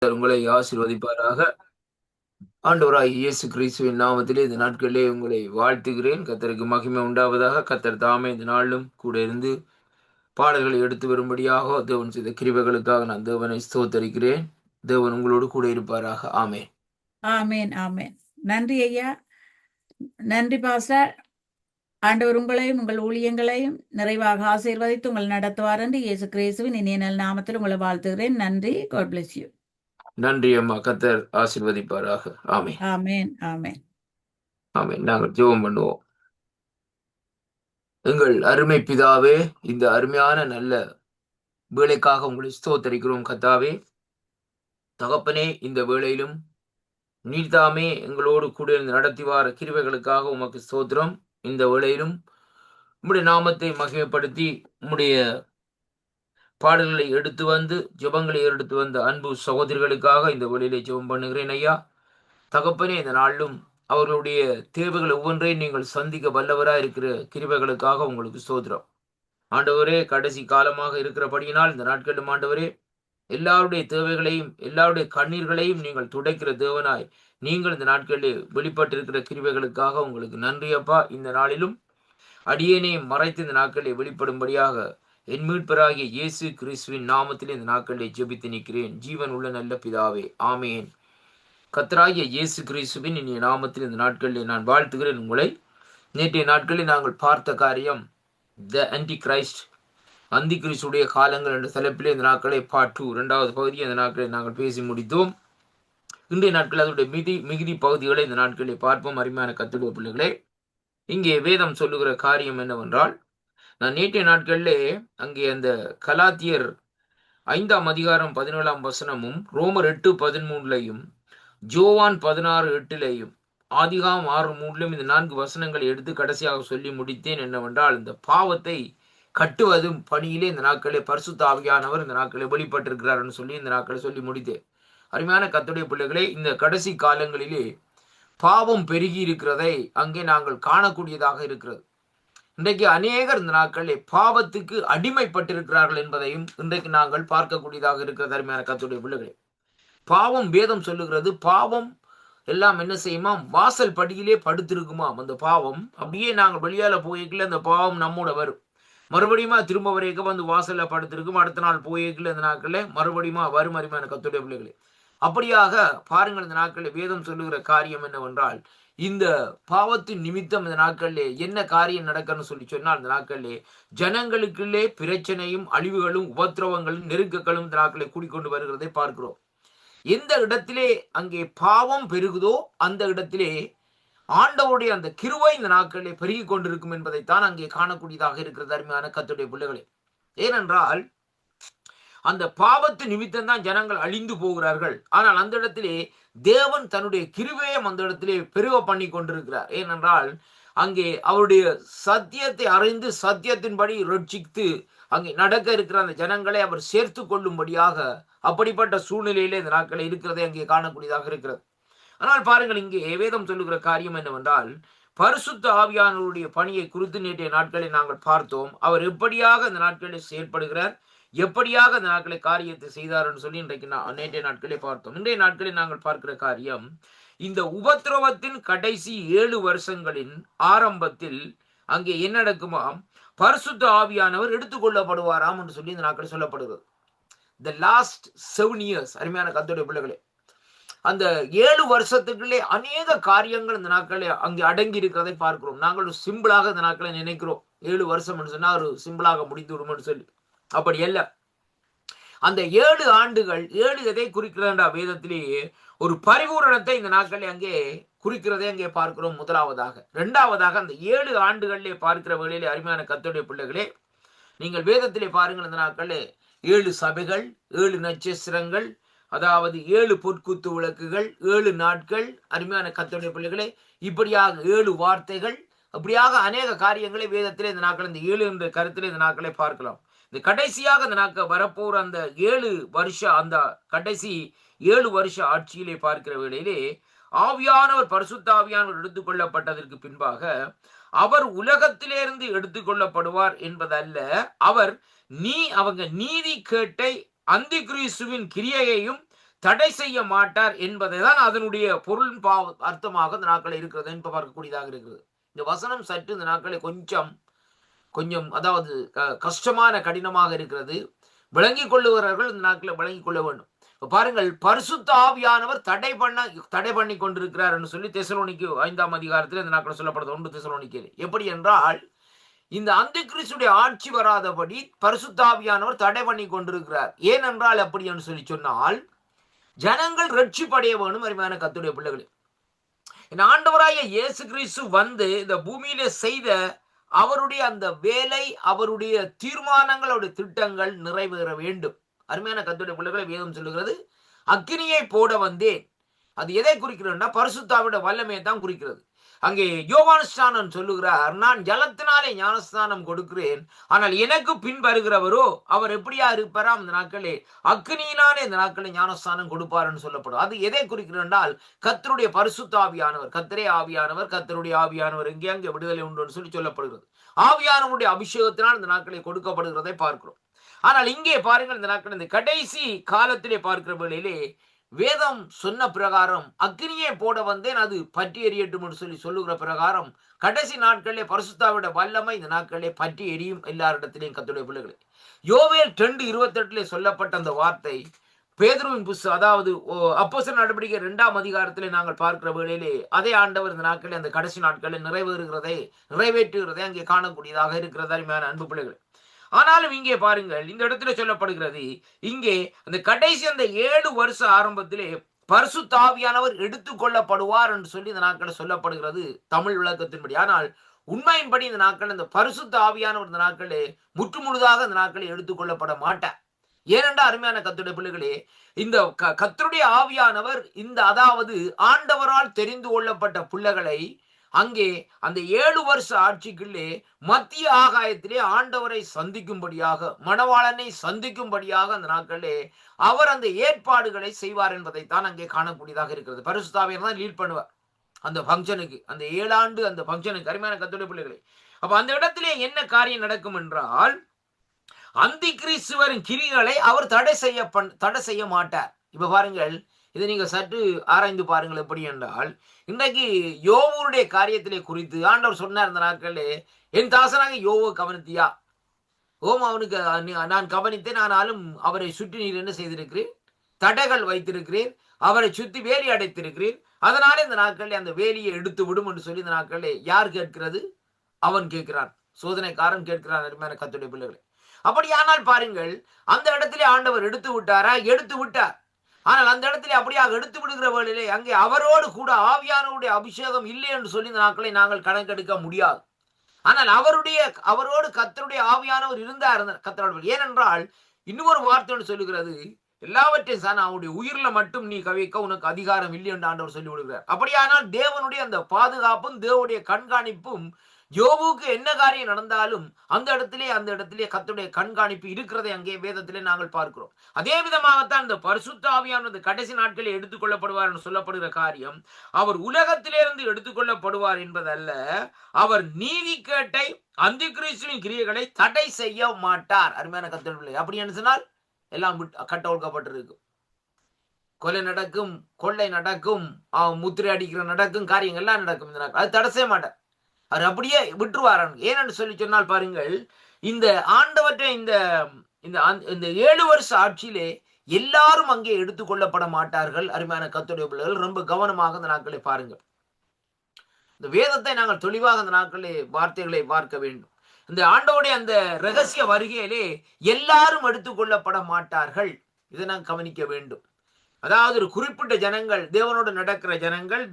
உங்களை ஆசீர்வதிப்பாராக. ஆண்டவராகிய இயேசு கிறிஸ்துவின் நாமத்திலே இந்த நாட்களிலே உங்களை வாழ்த்துகிறேன். கர்த்தருக்கு மகிமை உண்டாவதாக. கர்த்தர் தாமே இந்த நாளிலும் கூட இருந்து பாடல்களை எடுத்து வரும்படியாக தேவன் செய்த கிருபைகளுக்காக நான் தேவனை ஸ்தோத்தரிக்கிறேன். தேவன் உங்களோடு கூட இருப்பாராக. ஆமென். ஆமேன் ஆமேன். நன்றி ஐயா, நன்றி பாஸ்டர். ஆண்டவர் உங்களையும் உங்கள் ஊழியங்களையும் நிறைவாக ஆசீர்வதித்து உங்கள் நடத்துவார் என்று இயேசு கிறிஸ்துவின் இனிய நல் நாமத்தில் உங்களை வாழ்த்துகிறேன். நன்றி. God bless you. நன்றி அம்மா. கர்த்தர் ஆசீர்வதிப்பாராக. ஆமென். ஆமேன் ஆமேன். ஆமென். நாங்கள் ஜெபம் பண்ணுவோம். எங்கள் அருமை பிதாவே, இந்த அருமையான நல்ல வேலைக்காக உங்களை ஸ்தோத்தரிக்கிறோம் கர்த்தாவே. தகப்பனே, இந்த வேளையிலும் நீர்தாமே எங்களோடு கூட இருந்து நடத்தி வார கிருபைகளுக்காக உமக்கு ஸ்தோத்திரம். இந்த வேளையிலும் உம்முடைய நாமத்தை மகிமைப்படுத்தி உம்முடைய பாடல்களை எடுத்து வந்து ஜெபங்களை எடுத்து வந்த அன்பு சகோதரிகளுக்காக இந்த வேளையிலே ஜெபம் பண்ணுகிறேன் ஐயா. தகப்பனே, இந்த நாளிலும் அவர்களுடைய தேவைகள் ஒவ்வொன்றையும் நீங்கள் சந்திக்க வல்லவராக இருக்கிற கிருபைகளுக்காக உங்களுக்கு ஸ்தோத்திரம். ஆண்டவரே, கடைசி காலமாக இருக்கிறபடியினால் இந்த நாட்களிலும் ஆண்டவரே, எல்லாருடைய தேவைகளையும் எல்லாருடைய கண்ணீர்களையும் நீங்கள் துடைக்கிற தேவனாய் நீங்கள் இந்த நாட்களிலே வெளிப்பட்டிருக்கிற கிருபைகளுக்காக உங்களுக்கு நன்றி அப்பா. இந்த நாளிலும் அடியேனையும் மறைத்து இந்த நாட்களிலே வெளிப்படும்படியாக என் மீட்பராகிய இயேசு கிறிஸ்துவின் நாமத்தில் இந்த நாட்களிலே ஜெபித்து நிற்கிறேன். ஜீவன் உள்ள நல்ல பிதாவே, ஆமேன். கர்த்தராகிய இயேசு கிறிஸ்துவின் இனிய நாமத்தில் இந்த நாட்களிலே நான் வாழ்த்துகிறேன் உங்களை. நேற்றைய நாட்களில் நாங்கள் பார்த்த காரியம் த ஆன்டி கிரைஸ்ட், அந்தி கிறிஸ்துடைய காலங்கள் என்ற தலைப்பிலே இந்த நாட்களை பார்ட் 2 இரண்டாவது பகுதியை இந்த நாட்களை நாங்கள் பேசி முடித்தோம். இன்றைய நாட்கள் அதனுடைய மிகுதி பகுதிகளை இந்த நாட்களில் பார்ப்போம். அருமையான கர்த்தருடைய பிள்ளைகளே, இங்கே வேதம் சொல்லுகிற காரியம் என்னவென்றால், நான் நேற்றைய நாட்களிலே அங்கே அந்த கலாத்தியர் 5ஆம் அதிகாரம் 17ஆம் வசனமும் ரோமர் 8:13 ஜோவான் 16:8 ஆதிகாம் 6:3 இந்த 4 வசனங்களை எடுத்து கடைசியாக சொல்லி முடித்தேன். என்னவென்றால், இந்த பாவத்தை கட்டுவதும் பணியிலே இந்த நாட்களே பரிசுத்த ஆவியானவர் இந்த நாட்களை வெளிப்பட்டிருக்கிறார் சொல்லி இந்த நாட்களை சொல்லி முடித்தேன். அருமையான கர்த்தருடைய பிள்ளைகளே, இந்த கடைசி காலங்களிலே பாவம் பெருகி இருக்கிறதை அங்கே நாங்கள் காணக்கூடியதாக இருக்கிறது. இன்றைக்கு அநேகர் இந்த நாட்களிலே பாவத்துக்கு அடிமைப்பட்டிருக்கிறார்கள் என்பதையும் இன்றைக்கு நாங்கள் பார்க்கக்கூடியதாக இருக்கிறது. அருமையான கர்த்தருடைய பிள்ளைகளே, பாவம் வேதம் சொல்லுகிறது, பாவம் எல்லாம் என்ன செய்யுமா, வாசல் படியிலே படுத்திருக்குமாம். அந்த பாவம் அப்படியே நாங்கள் வெளியால போய்க்கல அந்த பாவம் நம்மோட வரும். மறுபடியுமா திரும்ப வரைக்கும் வந்து வாசல்ல படுத்திருக்கும். அடுத்த நாள் போய்க்கல இந்த நாட்களில் மறுபடியுமா வரும். அருமையான கர்த்தருடைய பிள்ளைகளே, அப்படியாக பாருங்கள். இந்த நாட்களில் வேதம் சொல்லுகிற காரியம் என்னவென்றால், இந்த பாவத்தின் நிமித்தம் இந்த நாட்களிலே என்ன காரியம் நடக்கணும்னு சொல்லி சொன்னால், இந்த நாட்களிலே ஜனங்களுக்குள்ளே பிரச்சனையும் அழிவுகளும் உபத்திரவங்களும் நெருக்கங்களும் இந்த நாட்களை கூடிக்கொண்டு வருகிறதை பார்க்கிறோம். எந்த இடத்திலே அங்கே பாவம் பெருகுதோ அந்த இடத்திலே ஆண்டவருடைய அந்த கிருபை இந்த நாட்களிலே பெருகி கொண்டிருக்கும் என்பதைத்தான் அங்கே காணக்கூடியதாக இருக்கிறது. அருமையான கர்த்தருடைய பிள்ளைகளே, ஏனென்றால் அந்த பாவத்து நிமித்தம் தான் ஜனங்கள் அழிந்து போகிறார்கள். ஆனால் அந்த இடத்திலே தேவன் தன்னுடைய கிருபையை அந்த இடத்திலே பெருக பண்ணி கொண்டிருக்கிறார். ஏனென்றால் அங்கே அவருடைய சத்தியத்தை அறிந்து சத்தியத்தின்படி ரட்சித்து அங்கே நடக்க இருக்கிற அந்த ஜனங்களை அவர் சேர்த்து கொள்ளும்படியாக அப்படிப்பட்ட சூழ்நிலையிலே இந்த நாட்களை இருக்கிறதை அங்கே காணக்கூடியதாக இருக்கிறது. ஆனால் பாருங்கள், இங்கே வேதம் சொல்லுகிற காரியம் என்னவென்றால், பரிசுத்த ஆவியானவருடைய பணியை குறித்து நேற்றைய நாட்களில் நாங்கள் பார்த்தோம். அவர் எப்படியாக இந்த நாட்களில் செயல்படுகிறார், எப்படியாக இந்த நாட்களை காரியத்தை செய்தார் என்று சொல்லி இன்றைக்கு நேற்றைய நாட்களே பார்த்தோம். இன்றைய நாட்களில் நாங்கள் பார்க்கிற காரியம், இந்த உபத்திரவத்தின் கடைசி 7 வருஷங்களின் ஆரம்பத்தில் அங்கே என்ன நடக்குமாம், பரிசுத்த ஆவியானவர் எடுத்துக்கொள்ளப்படுவாராம் என்று சொல்லி இந்த நாட்களில் சொல்லப்படுகிறது. The last 7 years. அருமையான கர்த்தருடைய பிள்ளைகளே, அந்த 7 வருஷத்துக்குள்ளே அநேக காரியங்கள் இந்த நாட்களே அங்கே அடங்கி இருக்கிறதை பார்க்கிறோம். நாங்கள் ஒரு சிம்பிளாக இந்த நாட்களை நினைக்கிறோம், 7 வருஷம் சொன்னா ஒரு சிம்பிளாக முடித்து விடும் சொல்லி. அப்படி அல்ல. அந்த 7 ஆண்டுகள் 7 எதை குறிக்கிறா வேதத்திலேயே ஒரு பரிபூரணத்தை இந்த நாட்களை அங்கே குறிக்கிறதை அங்கே பார்க்கிறோம். முதலாவதாக. இரண்டாவதாக, அந்த 7 ஆண்டுகளிலே பார்க்கிற வேளையிலே அருமையான கர்த்தருடைய பிள்ளைகளே, நீங்கள் வேதத்திலே பாருங்கள், இந்த நாட்களே 7 சபைகள், 7 நட்சத்திரங்கள், அதாவது 7 பொற்குத்து விளக்குகள், 7 நாட்கள். அருமையான கர்த்தருடைய பிள்ளைகளே, இப்படியாக 7 வார்த்தைகள், அப்படியாக அநேக காரியங்களை வேதத்திலே இந்த நாட்கள் இந்த 7 என்ற கருத்திலே இந்த நாட்களை பார்க்கலாம். இந்த கடைசியாக இந்த நாட்கள் வரப்போற அந்த 7 வருஷம், அந்த கடைசி 7 வருஷ ஆட்சியிலே பார்க்கிற வேளையிலே ஆவியானவர் பரிசுத்த ஆவியானவர் எடுத்துக்கொள்ளப்பட்டதற்கு பின்பாக அவர் உலகத்திலிருந்து எடுத்துக்கொள்ளப்படுவார் என்பதல்ல, அவர் அவங்க நீதி கேட்டை அந்தி கிறிஸ்துவின் கிரியையையும் தடை செய்ய மாட்டார் என்பதை தான் அதனுடைய பொருள் அர்த்தமாக இந்த நாட்களில் இருக்கிறது என்று பார்க்கக்கூடியதாக இருக்கிறது. இந்த வசனம் சற்று இந்த நாட்களில் கொஞ்சம் கொஞ்சம் அதாவது கஷ்டமான கடினமாக இருக்கிறது. விளங்கிக் கொள்ளுகிறவர்கள் இந்த நாட்களில் விளங்கிக் கொள்ள வேண்டும். பாருங்கள், பரிசுத்த ஆவியானவர் தடை பண்ணி கொண்டிருக்கிறார் என்று சொல்லி தெசலோனிக்கு 5ஆம் அதிகாரத்தில் இந்த நாட்கள் சொல்லப்படுது. 1 தெசலோனிக்கே எப்படி என்றால், இந்த அந்தி கிறிஸ்துடைய ஆட்சி வராதபடி பரிசுத்த ஆவியானவர் தடை பண்ணி கொண்டிருக்கிறார். ஏனென்றால் அப்படி என்று சொல்லி சொன்னால், ஜனங்கள் ரட்சிப்படைய வேணும். அருமையான கர்த்தருடைய பிள்ளைகளே, இந்த ஆண்டவராகிய இயேசு கிறிஸ்து வந்து இந்த பூமியில செய்த அவருடைய அந்த வேலை, அவருடைய தீர்மானங்கள், அவருடைய திட்டங்கள் நிறைவேற வேண்டும். அருமையான கர்த்தருடைய பிள்ளைகளை, வேதம் சொல்லுகிறது, அக்கினியை போட வந்தேன். அது எதை குறிக்கிறதுனா பரிசுத்தாவிட வல்லமையை தான் குறிக்கிறது. அங்கே யோவான்ஸ்நானன் சொல்லுகிறார், நான் ஜலத்தினாலே ஞானஸ்நானம் கொடுக்கிறேன், ஆனால் எனக்கு பின் வருகிறவரோ அவர் எப்படியா இருப்பாராம், இந்த நாட்களே அக்னியினாலே இந்த நாட்களே ஞானஸ்நானம் கொடுப்பார்னு சொல்லப்படும். அது எதை குறிக்கிறது என்றால் கர்த்தருடைய பரிசுத்த ஆவியானவர், கர்த்தரே ஆவியானவர், கர்த்தருடைய ஆவியானவர் எங்கே அங்கே விடுதலை உண்டு சொல்லி சொல்லப்படுகிறது. ஆவியானவருடைய அபிஷேகத்தினால் இந்த நாட்களை கொடுக்கப்படுகிறதை பார்க்கிறோம். ஆனால் இங்கே பாருங்கள், இந்த நாட்கள் இந்த கடைசி காலத்திலே பார்க்கிற வேளையிலே வேதம் சொன்ன பிரகாரம் அக்னியை போட வந்தேன், அது பற்றி எரியட்டும் என்று சொல்லி சொல்லுகிற பிரகாரம் கடைசி நாட்களிலே பரிசுத்தாவிட வல்லமை இந்த நாட்களிலே பற்றி எரியும் எல்லாரிடத்திலேயும் கர்த்தருடைய பிள்ளைகளே. யோவேல் 2:28 சொல்லப்பட்ட அந்த வார்த்தை பேதுருவின் புஸ்தகம், அதாவது அப்போஸ்தலர் நடவடிக்கை 2ஆம் அதிகாரத்திலே நாங்கள் பார்க்கிற வேளையிலே அதே ஆண்டவர் இந்த நாட்களில் அந்த கடைசி நாட்களில் நிறைவேற்றுகிறதை அங்கே காணக்கூடியதாக இருக்கிறது. அருமையான அன்பு பிள்ளைகள், ஆனாலும் இங்கே பாருங்கள், இந்த இடத்துல சொல்லப்படுகிறது, இங்கே அந்த கடைசி அந்த 7 வருஷ ஆரம்பத்திலே பரிசுத்த ஆவியானவர் எடுத்துக்கொள்ளப்படுவார் என்று சொல்லி இந்த நாட்களில் சொல்லப்படுகிறது தமிழ் விளக்கத்தின்படி. ஆனால் உண்மையின்படி இந்த நாட்கள் இந்த பரிசுத்த ஆவியானவர் இந்த நாட்களே முற்றுமுழுதாக இந்த நாட்களில் எடுத்துக்கொள்ளப்பட மாட்டார். ஏனென்றால் அருமையான கர்த்தருடைய பிள்ளைகளே, இந்த கர்த்தருடைய ஆவியானவர் இந்த அதாவது ஆண்டவரால் தெரிந்து கொள்ளப்பட்ட பிள்ளைகளை அங்கே அந்த 7 வருஷ ஆட்சிக்குள்ளே மத்திய ஆகாயத்திலே ஆண்டவரை சந்திக்கும்படியாக, மணவாளனை சந்திக்கும்படியாக அந்த நாட்களிலே அவர் அந்த ஏற்பாடுகளை செய்வார் என்பதைத்தான் அங்கே காணக்கூடியதாக இருக்கிறது. பரிசுத்த ஆவியானவர் தான் லீட் பண்ணுவார் அந்த ஃபங்க்ஷனுக்கு, அந்த 7 ஆண்டு அந்த ஃபங்க்ஷனுக்கு. அருமையான கர்த்தருடைய பிள்ளைகளே, அப்ப அந்த இடத்திலே என்ன காரியம் நடக்கும் என்றால், அந்தி கிறிஸ்துவரின் கிரிகளை அவர் தடை செய்ய மாட்டார். இப்ப பாருங்கள், இதை நீங்க சற்று ஆராய்ந்து பாருங்கள். எப்படி என்றால், இன்றைக்கு யோவுடைய காரியத்திலே குறித்து ஆண்டவர் சொன்னார் இந்த நாட்களே, என் தாசனாக யோவை கவனித்தியா? ஓம், அவனுக்கு நான் கவனித்தேன், ஆனாலும் அவரை சுற்றி நீர் என்ன செய்திருக்கிறேன்? தடைகள் வைத்திருக்கிறேன், அவரை சுற்றி வேலி அடைத்திருக்கிறேன். அதனாலே இந்த நாட்களில் அந்த வேலியை எடுத்து விடும் என்று சொல்லி இந்த நாட்களிலே யார் கேட்கிறது? அவன் கேட்கிறான், சோதனைக்காரன் கேட்கிறான். அருமையான கர்த்தருடைய பிள்ளைகளே, அப்படியானால் பாருங்கள், அந்த இடத்திலே ஆண்டவர் எடுத்து விட்டாரா? எடுத்து விட்டார். ஆனால் அந்த இடத்துல அப்படியாக எடுத்து விடுகிற வேளையிலே அங்கே அவரோடு கூட ஆவியானவருடைய அபிஷேகம் இல்லை என்று சொல்லி இந்த நாட்களை நாங்கள் கணக்கெடுக்க முடியாது. ஆனால் அவரோடு கர்த்தருடைய ஆவியானவர் இருந்தார் கர்த்தரோடு. ஏனென்றால் இன்னொரு வார்த்தை சொல்லுகிறது, எல்லாவற்றையும் அவனுடைய உயிரில மட்டும் நீ கவிக்க உனக்கு அதிகாரம் இல்லை என்று ஆண்டவர் சொல்லி விடுகிறார். அப்படியானால் தேவனுடைய அந்த பாதுகாப்பும் தேவனுடைய கண்காணிப்பும் யோபுக்கு என்ன காரியம் நடந்தாலும் அந்த இடத்திலே கர்த்தருடைய கண்காணிப்பு இருக்கிறதை அங்கே வேதத்திலே நாங்கள் பார்க்கிறோம். அதே விதமாகத்தான் இந்த பரிசுத்த ஆவியானவர் கடைசி நாட்களில் எடுத்துக்கொள்ளப்படுவார் என்று சொல்லப்படுகிற காரியம் அவர் உலகத்திலிருந்து எடுத்துக்கொள்ளப்படுவார் என்பதல்ல, அவர் நீதி கேட்டை அந்தி கிறிஸ்துவின் கிரியைகளை தடை செய்ய மாட்டார். அருமையான கர்த்தருடைய, அப்படி என்று சொன்னால் எல்லாம் கட்டொழுக்கப்பட்டிருக்கு. கொலை நடக்கும், கொள்ளை நடக்கும், முத்திரை அடிக்கிற நடக்கும், காரியங்கள் எல்லாம் நடக்கும். அது தடை செய்ய மாட்டார். அவர் அப்படியே விட்டுருவார். ஏனென்று சொல்லி சொன்னால் பாருங்கள், இந்த ஆண்டவற்றை இந்த 7 வருஷ ஆட்சியிலே எல்லாரும் அங்கே எடுத்துக்கொள்ளப்பட மாட்டார்கள். அருமையான கர்த்தருடைய பிள்ளைகள், ரொம்ப கவனமாக இந்த நாட்களை பாருங்கள். இந்த வேதத்தை நாங்கள் தெளிவாக இந்த நாட்களே வார்த்தைகளை பார்க்க வேண்டும். இந்த ஆண்டவருடைய அந்த ரகசிய வருகையிலே எல்லாரும் எடுத்துக்கொள்ளப்பட மாட்டார்கள். இதை நாம் கவனிக்க வேண்டும். அதாவது ஒரு குறிப்பிட்ட ஜனங்கள், தேவனோடு நடக்கிற ஜனங்கள்,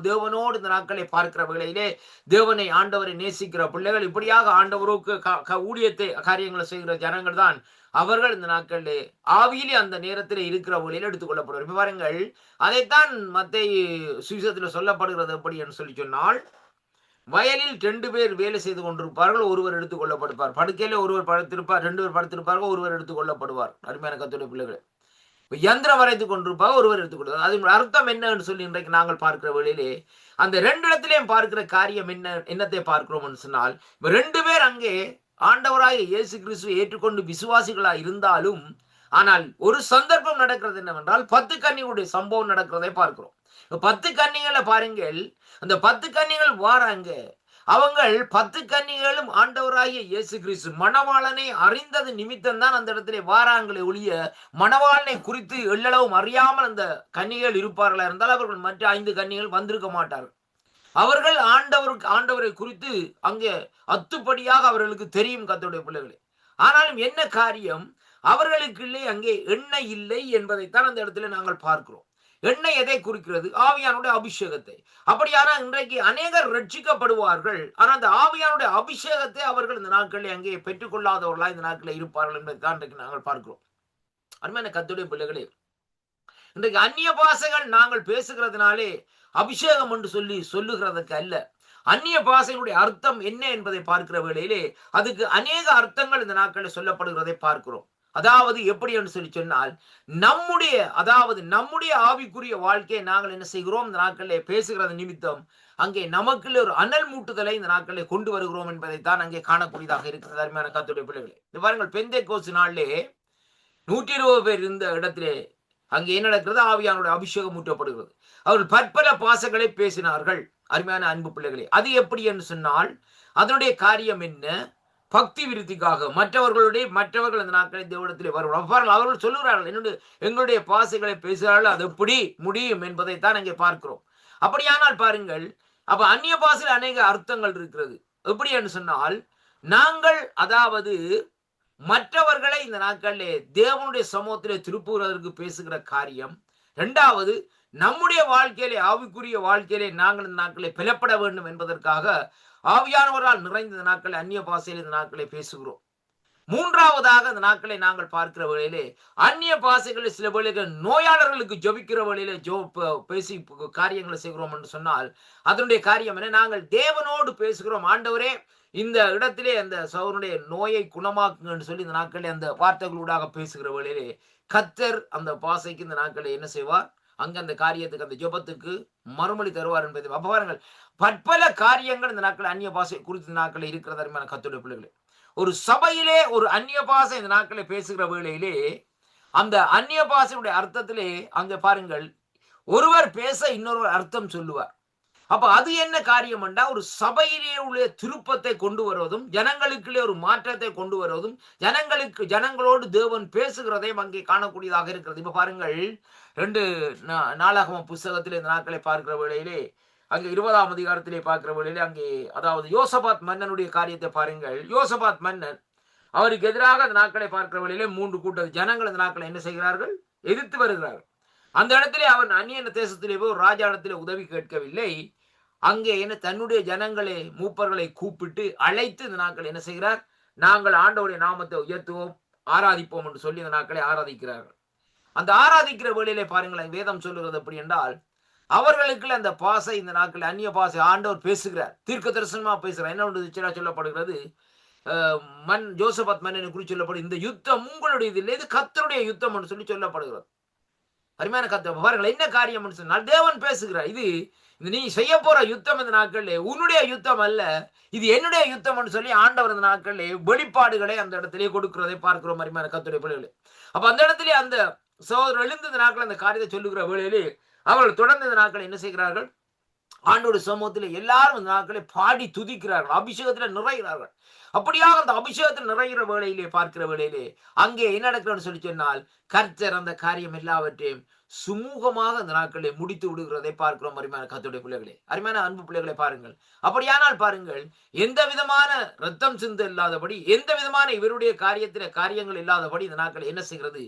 தேவனோடு இந்த நாட்களை பார்க்கிற வேளையிலே தேவனை ஆண்டவரை நேசிக்கிற பிள்ளைகள், இப்படியாக ஆண்டவருக்கு ஊழியத்தை காரியங்களை செய்கிற ஜனங்கள் தான் அவர்கள் இந்த நாட்களிலே ஆவியிலே அந்த நேரத்தில் இருக்கிற வழியில் எடுத்துக்கொள்ளப்படுவார். பாருங்கள், அதைத்தான் மத்தேயு சுவிசேஷத்தில் சொல்லப்படுகிறது. எப்படி என்று சொல்லி சொன்னால், வயலில் 2 பேர் வேலை செய்து கொண்டிருப்பார்கள், ஒருவர் எடுத்துக்கொள்ளப்படுவார். படுக்கையில ஒருவர் படுத்திருப்பார், 2 பேர் படுத்திருப்பார்கள், ஒருவர் எடுத்துக்கொள்ளப்படுவார். அருமையான கர்த்தருடைய பிள்ளைகள், யந்திரம் வரைத்து கொண்டிருப்பாக ஒருவர் எடுத்துக்கொள்வார். அது அர்த்தம் என்னன்னு சொல்லி இன்றைக்கு நாங்கள் பார்க்கிற வேளையிலே அந்த 2 இடத்திலையும் பார்க்கிற காரியம் என்னத்தை பார்க்கிறோம் சொன்னால், 2 பேர் அங்கே ஆண்டவராக இயேசு கிறிஸ்துவை ஏற்றுக்கொண்டு விசுவாசிகளாக இருந்தாலும் ஆனால் ஒரு சந்தர்ப்பம் நடக்கிறது என்னவென்றால் 10 கன்னிகளுடைய சம்பவம் நடக்கிறதை பார்க்கிறோம். 10 கன்னிகளை பாருங்கள். அந்த 10 கன்னிகள் வாராங்க. அவங்கள் 10 கன்னிகளும் ஆண்டவராகிய இயேசு கிறிஸ்து மணவாளனை அறிந்தது நிமித்தம் தான் அந்த இடத்திலே வாராங்களே ஒழிய, மணவாளனை குறித்து எள்ளளவும் அறியாமல் அந்த கன்னிகள் இருப்பார்களா இருந்தால் அவர்கள் மற்ற 5 கன்னிகள் வந்திருக்க மாட்டார்கள். அவர்கள் ஆண்டவரை குறித்து அங்கே அத்துப்படியாக அவர்களுக்கு தெரியும் கர்த்தருடைய பிள்ளைகளே. ஆனாலும் என்ன காரியம், அவர்களுக்குள்ளே அங்கே எண்ணெய் இல்லை என்பதைத்தான் அந்த இடத்துல நாங்கள் பார்க்கிறோம். எண்ணெய் எதை குறிக்கிறது? ஆவியானுடைய அபிஷேகத்தை. அப்படியானா இன்றைக்கு அநேகர் ரட்சிக்கப்படுவார்கள். ஆனால் அந்த ஆவியானுடைய அபிஷேகத்தை அவர்கள் இந்த நாட்களில் அங்கே பெற்றுக்கொள்ளாதவர்களா இந்த நாட்களில் இருப்பார்கள் என்பதைத்தான் இன்றைக்கு நாங்கள் பார்க்கிறோம். அருமையான கர்த்தருடைய பிள்ளைகளே, இன்றைக்கு அந்நிய பாஷைகள் நாங்கள் பேசுகிறதுனாலே அபிஷேகம் என்று சொல்லுகிறதுக்கு அல்ல. அந்நிய பாஷைகளுடைய அர்த்தம் என்ன என்பதை பார்க்கிற வேளையிலே அதுக்கு அநேக அர்த்தங்கள் இந்த நாட்களில் சொல்லப்படுகிறதை பார்க்கிறோம். அதாவது எப்படி என்று சொன்னால், நம்முடைய ஆவிக்குரிய வாழ்க்கையை நாங்கள் என்ன செய்கிறோம், இந்த நாட்களில் பேசுகிறது நிமித்தம் அங்கே நமக்குள்ள ஒரு அனல் மூட்டுதலை இந்த நாட்களில் கொண்டு வருகிறோம் என்பதைத்தான் அங்கே காணக்கூடியதாக இருக்கிறது. அருமையான கர்த்தருடைய பிள்ளைகளே, இந்த பாருங்கள், பெந்தேகோஸ்து நாளிலே 120 பேர் இருந்த இடத்திலே அங்கே என்ன நடக்கிறது? ஆவியானுடைய அபிஷேகம் ஊற்றப்படுகிறது. அவர்கள் பற்பல பாசங்களை பேசினார்கள். அருமையான அன்பு பிள்ளைகளே, அது எப்படி என்று சொன்னால் அதனுடைய காரியம் என்ன? பக்தி விருத்திக்காக மற்றவர்கள் அந்த நாட்களை தேவனிடத்திலே வருவார்கள். அவர்கள் சொல்லுகிறார்கள், எங்களுடைய பாசைகளை பேசுகிறார்கள், அது எப்படி முடியும் என்பதைத்தான் அங்கே பார்க்கிறோம். அப்படியானால் பாருங்கள், அப்ப அந்நிய பாசையில் அநேக அர்த்தங்கள் இருக்கிறது. எப்படி என்று சொன்னால், நாங்கள் மற்றவர்களை இந்த நாட்களிலே தேவனுடைய சமூகத்திலே திருப்புவதற்கு பேசுகிற காரியம். இரண்டாவது, நம்முடைய வாழ்க்கையிலே, ஆவிக்குரிய வாழ்க்கையிலே நாங்கள் இந்த நாட்களை பிளப்பட வேண்டும் என்பதற்காக ஆவியானவரால் நிறைந்த நாட்களை அந்நிய பாஷையில் இந்த நாட்களை பேசுகிறோம். மூன்றாவதாக இந்த நாட்களை நாங்கள் பார்க்கிற வேளையிலே அந்நிய பாஷைகளில் சில வேளைகள் நோயாளர்களுக்கு ஜெபிக்கிற வேளையிலே பேசி காரியங்களை செய்கிறோம் என்று சொன்னால் அதனுடைய காரியம் என்ன? நாங்கள் தேவனோடு பேசுகிறோம். ஆண்டவரே, இந்த இடத்திலே அந்த சகோதரனுடைய நோயை குணமாக்குங்க என்று சொல்லி இந்த நாட்களில் அந்த வார்த்தைகளூடாக பேசுகிற வேளையிலே கர்த்தர் அந்த பாசைக்கு இந்த நாட்களை என்ன செய்வார்? அங்க அந்த காரியத்துக்கு, அந்த ஜெபத்துக்கு மறுமொழி தருவார் என்பதை பாருங்கள். பற்பல காரியங்கள் இந்த நாட்கள் அந்நிய பாஷை குறித்து இந்த நாட்கள் இருக்கிறது. அருமையான கர்த்தருடைய பிள்ளைகளே, ஒரு சபையிலே ஒரு அந்நிய பாஷை இந்த நாட்களை பேசுகிற வேளையிலே அந்த அந்நிய பாஷையுடைய அர்த்தத்திலே அங்க பாருங்கள், ஒருவர் பேச இன்னொருவர் அர்த்தம் சொல்லுவார். அப்ப அது என்ன காரியம் என்றா, ஒரு சபையிலே உள்ள திருப்பத்தை கொண்டு வருவதும் ஜனங்களுக்குள்ளே ஒரு மாற்றத்தை கொண்டு வருவதும் ஜனங்களோடு தேவன் பேசுகிறதையும் அங்கே காணக்கூடியதாக இருக்கிறது. இப்ப பாருங்கள், 2 நாளாகம புஸ்தகத்திலே இந்த நாட்களை பார்க்கிற வேளையிலே அங்கே 20ஆம் அதிகாரத்திலே பார்க்கிற வேளையிலே அங்கே யோசபாத் மன்னனுடைய காரியத்தை பாருங்கள். யோசபாத் மன்னன் அவருக்கு எதிராக அந்த நாட்களை பார்க்கிற வேளையிலே 3 கூட்ட ஜனங்கள் இந்த நாட்களை என்ன செய்கிறார்கள்? எதிர்த்து வருகிறார்கள். அந்த இடத்திலே அவன் அந்நிய தேசத்திலே போய் ராஜா இடத்திலே உதவி கேட்கவில்லை. அங்கே தன்னுடைய ஜனங்களை, மூப்பர்களை கூப்பிட்டு அழைத்து இந்த நாட்கள் என்ன செய்கிறார்? நாங்கள் ஆண்டவருடைய நாமத்தை உயர்த்துவோம், ஆராதிப்போம் என்று சொல்லி இந்த நாட்களை ஆராதிக்கிறார்கள். அந்த ஆராதிக்கிற வேளையிலே பாருங்களேன், வேதம் சொல்லுகிறது எப்படி என்றால், அவர்களுக்குள்ள அந்த பாசை இந்த நாட்கள் அந்நிய பாசை ஆண்டவர் பேசுகிறார், தீர்க்க தரிசனமா பேசுகிறார். என்ன ஒன்று சொல்லப்படுகிறது? யோசபாத் மன்னனை குறித்து சொல்லப்படும், இந்த யுத்தம் உங்களுடைய இல்லை, இது கர்த்தருடைய யுத்தம் என்று சொல்லி சொல்லப்படுகிறது. அருமையான கர்த்தர் பாருங்கள், என்ன காரியம் என்று சொன்னால் தேவன் பேசுகிறார். இது நீ செய்ய போற யுத்தம் இந்த நாட்களிலே உன்னுடைய யுத்தம் அல்ல, இது என்னுடைய யுத்தம் என்று சொல்லி ஆண்டவர் இந்த நாட்களிலே வெளிப்பாடுகளை அந்த இடத்திலே கொடுக்கிறதை பார்க்கிறோம். அருமையான கர்த்தருடைய பிள்ளைகளே, அப்ப அந்த இடத்திலே அந்த சகோதரர் எழுந்து இந்த நாட்கள் அந்த காரியத்தை சொல்லுகிற வேளையிலே அவர்கள் தொடர்ந்து இந்த நாட்கள் என்ன செய்கிறார்கள்? ஆண்டோட சமூகத்தில் எல்லாரும் இந்த நாட்களை பாடி துதிக்கிறார்கள், அபிஷேகத்தில் நிறைகிறார்கள். அப்படியாக அந்த அபிஷேகத்தில் நிறைகிற வேளையிலே பார்க்கிற வேளையிலே அங்கே என்ன நடக்கிறன்னு சொல்லி சொன்னால் கர்த்தர் அந்த காரியம் எல்லாவற்றையும் சுமூகமாக அந்த நாட்களை முடித்து விடுகிறதை பார்க்கிறோம். அருமையான கர்த்தருடைய பிள்ளைகளே, அருமையான அன்பு பிள்ளைகளை பாருங்கள். அப்படியானால் பாருங்கள், எந்த விதமான ரத்தம் சிந்து இல்லாதபடி, எந்த விதமான இவருடைய காரியங்கள் இல்லாதபடி இந்த நாட்கள் என்ன செய்கிறது?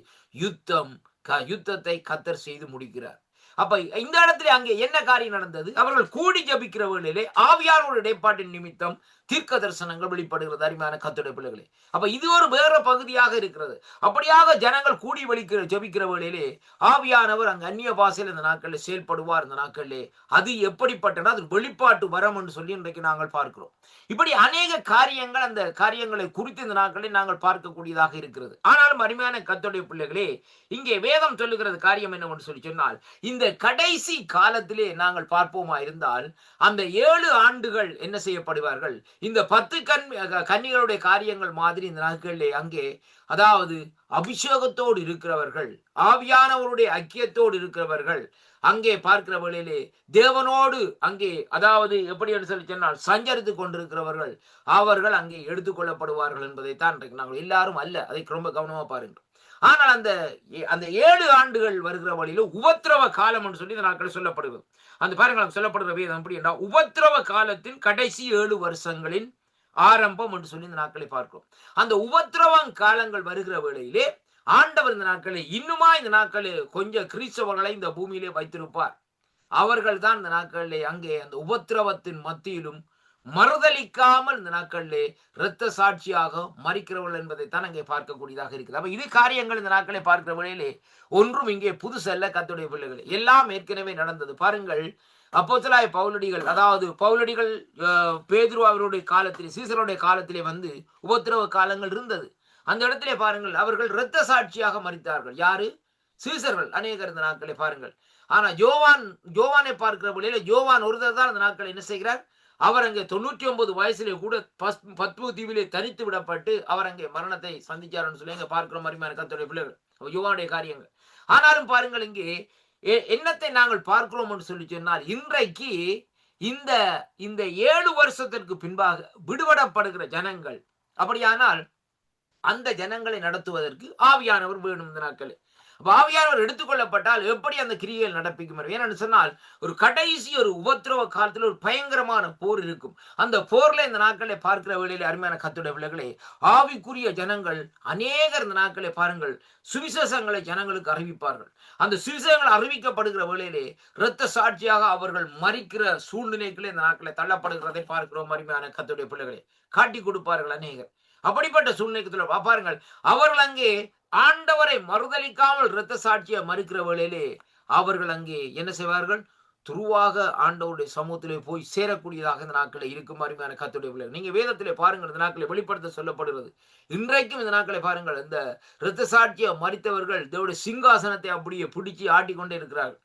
யுத்தத்தை கர்த்தர் செய்து முடிக்கிறார். அப்ப இந்த இடத்துல அங்கே என்ன காரியம் நடந்தது? அவர்கள் கூடி ஜபிக்கிற வேளையிலே ஆவியானோர் இடைப்பாட்டின் நிமித்தம் தீர்க்க தரிசனங்கள் வெளிப்படுகிறது. அருமையான கர்த்தருடைய பிள்ளைகளே, அப்ப இது ஒரு வேற பகுதியாக இருக்கிறது. அப்படியாக ஜனங்கள் கூடி ஜபிக்கிற வேளையிலே ஆவியானவர் அங்கு அந்நிய பாஷையில் இந்த நாட்களில் செயல்படுவார். இந்த நாட்களிலே அது எப்படிப்பட்டனா அது வெளிப்பாட்டு வரம் என்று சொல்லி இன்றைக்கு நாங்கள் பார்க்கிறோம். இப்படி அநேக காரியங்கள், அந்த காரியங்களை குறித்து இந்த நாட்களில் நாங்கள் பார்க்கக்கூடியதாக இருக்கிறது. ஆனாலும் அருமையான கர்த்தருடைய பிள்ளைகளே, இங்கே வேதம் சொல்லுகிறது காரியம் என்னவென்று சொல்லி சொன்னால், இந்த இந்த கடைசி காலத்திலே நாங்கள் பார்ப்போமா இருந்தால் அந்த 7 ஆண்டுகள் என்ன செய்யப்படுவார்கள், இந்த 10 கன்னிகளுடைய காரியங்கள் மாதிரி இந்த நாட்களிலே அங்கே, அதாவது அபிஷேகத்தோடு இருக்கிறவர்கள், ஆவியானவருடைய ஐக்கியத்தோடு இருக்கிறவர்கள், அங்கே பார்க்கிற வேளையிலே தேவனோடு அங்கே, அதாவது எப்படி என்று சொல்லி சொன்னால் சஞ்சரித்துக் கொண்டிருக்கிறவர்கள், அவர்கள் அங்கே எடுத்துக்கொள்ளப்படுவார்கள் என்பதைத்தான் நாங்கள் எல்லாரும் அல்ல, அதை ரொம்ப கவனமா பாருங்கள். ஆனால் அந்த 7 ஆண்டுகள் வருகிற வழியில உபத்திரவ காலம் என்று சொல்லி இந்த நாட்கள் சொல்லப்படுகிறது. அந்த பாருங்கள் சொல்லப்படுகிற வேதம் எப்படி என்றால் உபத்திரவ காலத்தின் கடைசி 7 வருஷங்களின் ஆரம்பம் என்று சொல்லி இந்த நாட்களை பார்க்கிறோம். அந்த உபத்திரவ காலங்கள் வருகிற வேளையிலே ஆண்டவர் இந்த நாட்களில் இன்னுமா இந்த நாட்களில் கொஞ்சம் கிறிஸ்தவர்களை இந்த பூமியிலே வைத்திருப்பார். அவர்கள் தான் இந்த நாட்களிலே அங்கே அந்த உபத்திரவத்தின் மத்தியிலும் மறுதளிக்காமல் இந்த நாட்களிலே இரத்த சாட்சியாக மறிக்கிறவர்கள் என்பதைத்தான் அங்கே பார்க்கக்கூடியதாக இருக்குது. அப்ப இது காரியங்கள் இந்த நாட்களை பார்க்கிற வழியிலே ஒன்றும் இங்கே புதுசல்ல கர்த்தருடைய பிள்ளைகள், எல்லாம் ஏற்கனவே நடந்தது. பாருங்கள், அப்போஸ்தலனாகிய பவுலடிகள், அதாவது பவுலடிகள் பேதுரு அவருடைய காலத்திலே, சீசருடைய காலத்திலே வந்து உபத்திரவ காலங்கள் இருந்தது. அந்த இடத்திலே பாருங்கள், அவர்கள் இரத்த சாட்சியாக மறித்தார்கள். யாரு? சீசர்கள் அநேகர் இந்த நாட்களை பாருங்கள். ஆனா யோவானை பார்க்கிற வழியில யோவான் ஒருத்தர் தான் அந்த நாட்களை என்ன செய்கிறார், அவர் அங்கே 99 வயசிலே கூட பத்மு தீவிலே தனித்து விடப்பட்டு அவர் அங்கே மரணத்தை சந்திச்சார்னு சொல்லி அங்கே பார்க்கிற மாதிரி கர்த்தருடைய பிள்ளைகள் யோவானுடைய காரியங்கள். ஆனாலும் பாருங்கள், இங்கே என்னத்தை நாங்கள் பார்க்கிறோம் என்று சொல்லி சொன்னால், இன்றைக்கு இந்த 7 வருஷத்திற்கு பின்பாக விடுபடப்படுகிற ஜனங்கள், அப்படியானால் அந்த ஜனங்களை நடத்துவதற்கு ஆவியானவர் வேணும் இந்த நாட்கள். ஆவியானவர் எடுத்துக்கொள்ளப்பட்டால் எப்படி அந்த கிரியைகள் நடப்பிக்கும்? ஏன்னு சொன்னால் ஒரு கடைசி ஒரு உபத்திரவ காலத்தில் ஒரு பயங்கரமான போர் இருக்கும். அந்த போர்ல இந்த நாட்களை பார்க்கிற வேளையிலே அருமையான கர்த்தருடைய பிள்ளைகளே, ஆவிக்குரிய ஜனங்கள் அநேகர் இந்த நாட்களை பாருங்கள் சுவிசேஷங்களை ஜனங்களுக்கு அறிவிப்பார்கள். அந்த சுவிசேஷங்கள் அறிவிக்கப்படுகிற வேளையிலே இரத்த சாட்சியாக அவர்கள் மறிக்கிற சூழ்நிலைகளே இந்த நாட்களை தள்ளப்படுகிறதை பார்க்கிறோம். அருமையான கர்த்தருடைய பிள்ளைகளே, காட்டி கொடுப்பார்கள் அநேகர். அப்படிப்பட்ட சூழ்நிலைக்கு பாருங்கள், அவர்கள் அங்கே ஆண்டவரை மறுதளிக்காமல் இரத்த சாட்சியை மறுக்கிற வேளையிலே அவர்கள் அங்கே என்ன செய்வார்கள், துருவாக ஆண்டவருடைய சமூகத்திலே போய் சேரக்கூடியதாக இந்த நாட்களை இருக்கும். அருமையான கர்த்தருடைய பிள்ளைகள், நீங்க வேதத்திலே பாருங்கள், இந்த நாட்களை வெளிப்படுத்த சொல்லப்படுகிறது. இன்றைக்கும் இந்த நாட்களை பாருங்கள், இந்த இரத்த சாட்சியை மறித்தவர்கள் தேவனுடைய சிங்காசனத்தை அப்படியே பிடிச்சி ஆட்டிக்கொண்டே இருக்கிறார்கள்.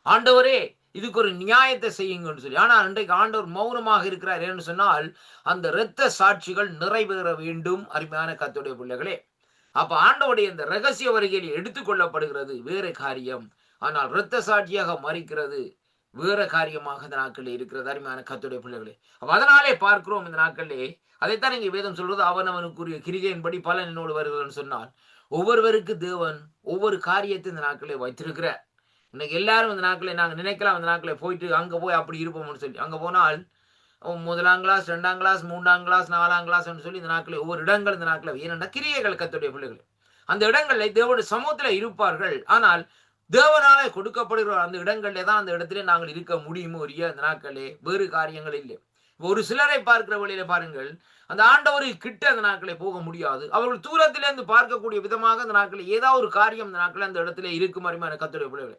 ஆண்டவரே இதுக்கு ஒரு நியாயத்தை செய்யுங்கன்னு சொல்லி. ஆனால் இன்றைக்கு ஆண்டவர் மௌனமாக இருக்கிறார். என்று சொன்னால் அந்த இரத்த சாட்சிகள் நிறைவேற வேண்டும். அருமையான கர்த்தருடைய பிள்ளைகளே, அப்ப ஆண்டவருடைய இந்த ரகசிய வருகையில் எடுத்துக்கொள்ளப்படுகிறது வேற காரியம், ஆனால் இரத்த சாட்சியாக மறிக்கிறது வேற காரியமாக இந்த நாட்களில் இருக்கிறது. அருமையான கர்த்தருடைய பிள்ளைகளே, அப்ப அதனாலே பார்க்கிறோம் இந்த நாட்களிலே, அதைத்தான் இங்கே வேதம் சொல்றது, அவனவனுக்குரிய கிரிகையின்படி பலன் என்னோடு வருகிறதுன்னு சொன்னால் ஒவ்வொருவருக்கு தேவன் ஒவ்வொரு காரியத்தை இந்த நாட்களிலே வைத்திருக்கிறார். இன்னைக்கு எல்லாரும் இந்த நாட்களை நாங்கள் நினைக்கலாம், இந்த நாட்களை போயிட்டு அங்கே போய் அப்படி இருப்போம்னு சொல்லி, அங்கே போனால் 1ஆம் கிளாஸ் 2ஆம் கிளாஸ் 3ஆம் கிளாஸ் 4ஆம் கிளாஸ் சொல்லி இந்த நாட்களை ஒவ்வொரு இடங்கள் இந்த நாட்களை ஏனென்றா கிரியைகள் கர்த்தருடைய பிள்ளைகள் அந்த இடங்களில் தேவனுடைய சமூகத்தில் இருப்பார்கள். ஆனால் தேவனாலே கொடுக்கப்படுகிற அந்த இடங்களிலே தான் அந்த இடத்திலே நாங்கள் இருக்க முடியுமோ அந்த நாட்களே வேறு காரியங்கள் இல்லை. ஒரு சிலரை பார்க்கிற வழியில பாருங்கள், அந்த ஆண்டவரை கிட்ட அந்த நாட்களை போக முடியாது. அவர்கள் தூரத்திலிருந்து பார்க்கக்கூடிய விதமாக அந்த நாட்களில் ஏதாவது ஒரு காரியம் இந்த நாட்கள் அந்த இடத்துல இருக்கும். அருமையான கர்த்தருடைய பிள்ளைகளே,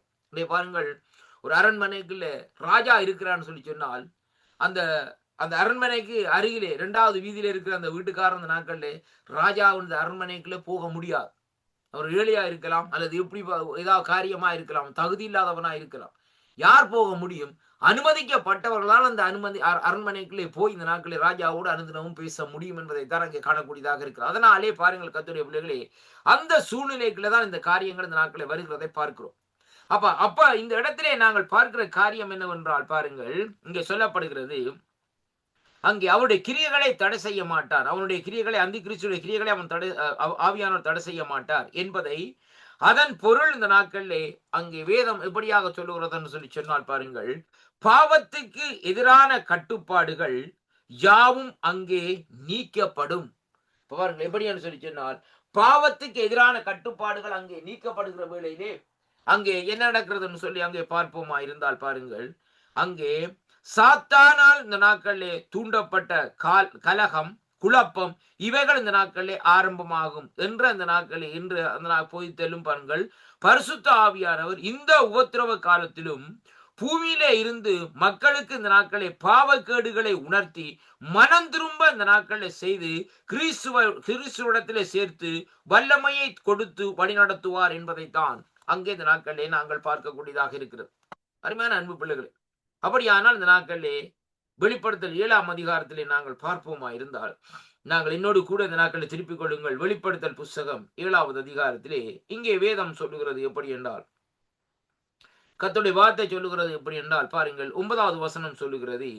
பாருங்கள், ஒரு அரண்மனைக்குள்ள ராஜா இருக்கிறான்னு சொல்லி சொன்னால் அந்த அந்த அரண்மனைக்கு அருகிலே 2வது வீதியில இருக்கிற அந்த வீட்டுக்காரன் அந்த நாட்கள்ல ராஜா அந்த அரண்மனைக்குள்ள போக முடியாது. அவர் ஏழையா இருக்கலாம், அல்லது எப்படி ஏதாவது காரியமா இருக்கலாம், தகுதி இல்லாதவனா இருக்கலாம். யார் போக முடியும்? அனுமதிக்கப்பட்டவர்களால் அந்த அரண்மனைக்குள்ளே போய் இந்த நாட்களில் ராஜாவோடு அனுதினமும் பேச முடியும் என்பதைத்தான் அங்கே காணக்கூடியதாக இருக்கிறது. அதனாலே பாருங்கள் கர்த்தருடைய பிள்ளைகளே, அந்த சூழ்நிலைக்குள்ள தான் இந்த காரியங்கள் இந்த நாட்களில் வருகிறதை பார்க்கிறோம். அப்ப இந்த இடத்திலே நாங்கள் பார்க்கிற காரியம் என்னவென்றால் பாருங்கள், இங்கே சொல்லப்படுகிறது, அங்கே அவருடைய கிரியைகளை தடை செய்ய மாட்டார். அவனுடைய கிரியைகளை, அந்தி கிறிஸ்துடைய கிரியைகளை அவன் ஆவியானவர் தடை செய்ய மாட்டார் என்பதை, அதன் பொருள் இந்த நாட்களிலே அங்கே வேதம் எப்படியாக சொல்லுகிறதுன்னு சொல்லி சொன்னால் பாருங்கள், பாவத்துக்கு எதிரான கட்டுப்பாடுகள் யாவும் அங்கே நீக்கப்படும். பாருங்கள் எப்படின்னு சொல்லி சொன்னால், பாவத்துக்கு எதிரான கட்டுப்பாடுகள் அங்கே நீக்கப்படுகிற வேளையிலே அங்கே என்ன நடக்கிறதுன்னு சொல்லி அங்கே பார்ப்போமா இருந்தால் பாருங்கள், அங்கே சாத்தானால் இந்த நாட்களிலே தூண்டப்பட்ட கலகம், குழப்பம், இவைகள் இந்த நாட்களிலே ஆரம்பமாகும் என்று அந்த நாட்களில் இன்று அந்த போய் தெல்லும் பாருங்கள், பரிசுத்த ஆவியானவர் இந்த உபத்திரவ காலத்திலும் பூமியிலே இருந்து மக்களுக்கு இந்த நாட்களை பாவக்கேடுகளை உணர்த்தி மனம் திரும்ப இந்த நாட்களை செய்து கிறிஸ்துவிடத்திலே சேர்த்து வல்லமையை கொடுத்து வழி நடத்துவார் என்பதைத்தான் அங்கே இந்த நாட்களிலே நாங்கள் பார்க்கக்கூடியதாக இருக்கிறது. அருமையான அன்பு பிள்ளைகளே, அப்படியானால் இந்த நாட்களிலே வெளிப்படுத்தல் 7ஆம் அதிகாரத்திலே நாங்கள் பார்ப்போமா இருந்தால், நாங்கள் என்னோடு கூட இந்த நாட்களில் திருப்பிக் கொள்ளுங்கள். வெளிப்படுத்தல் புஸ்தகம் 7வது அதிகாரத்திலே இங்கே வேதம் சொல்லுகிறது எப்படி என்றால், கர்த்தருடைய வார்த்தை சொல்லுகிறது எப்படி என்றால், பாருங்கள் 9வது வசனம் சொல்லுகிறது.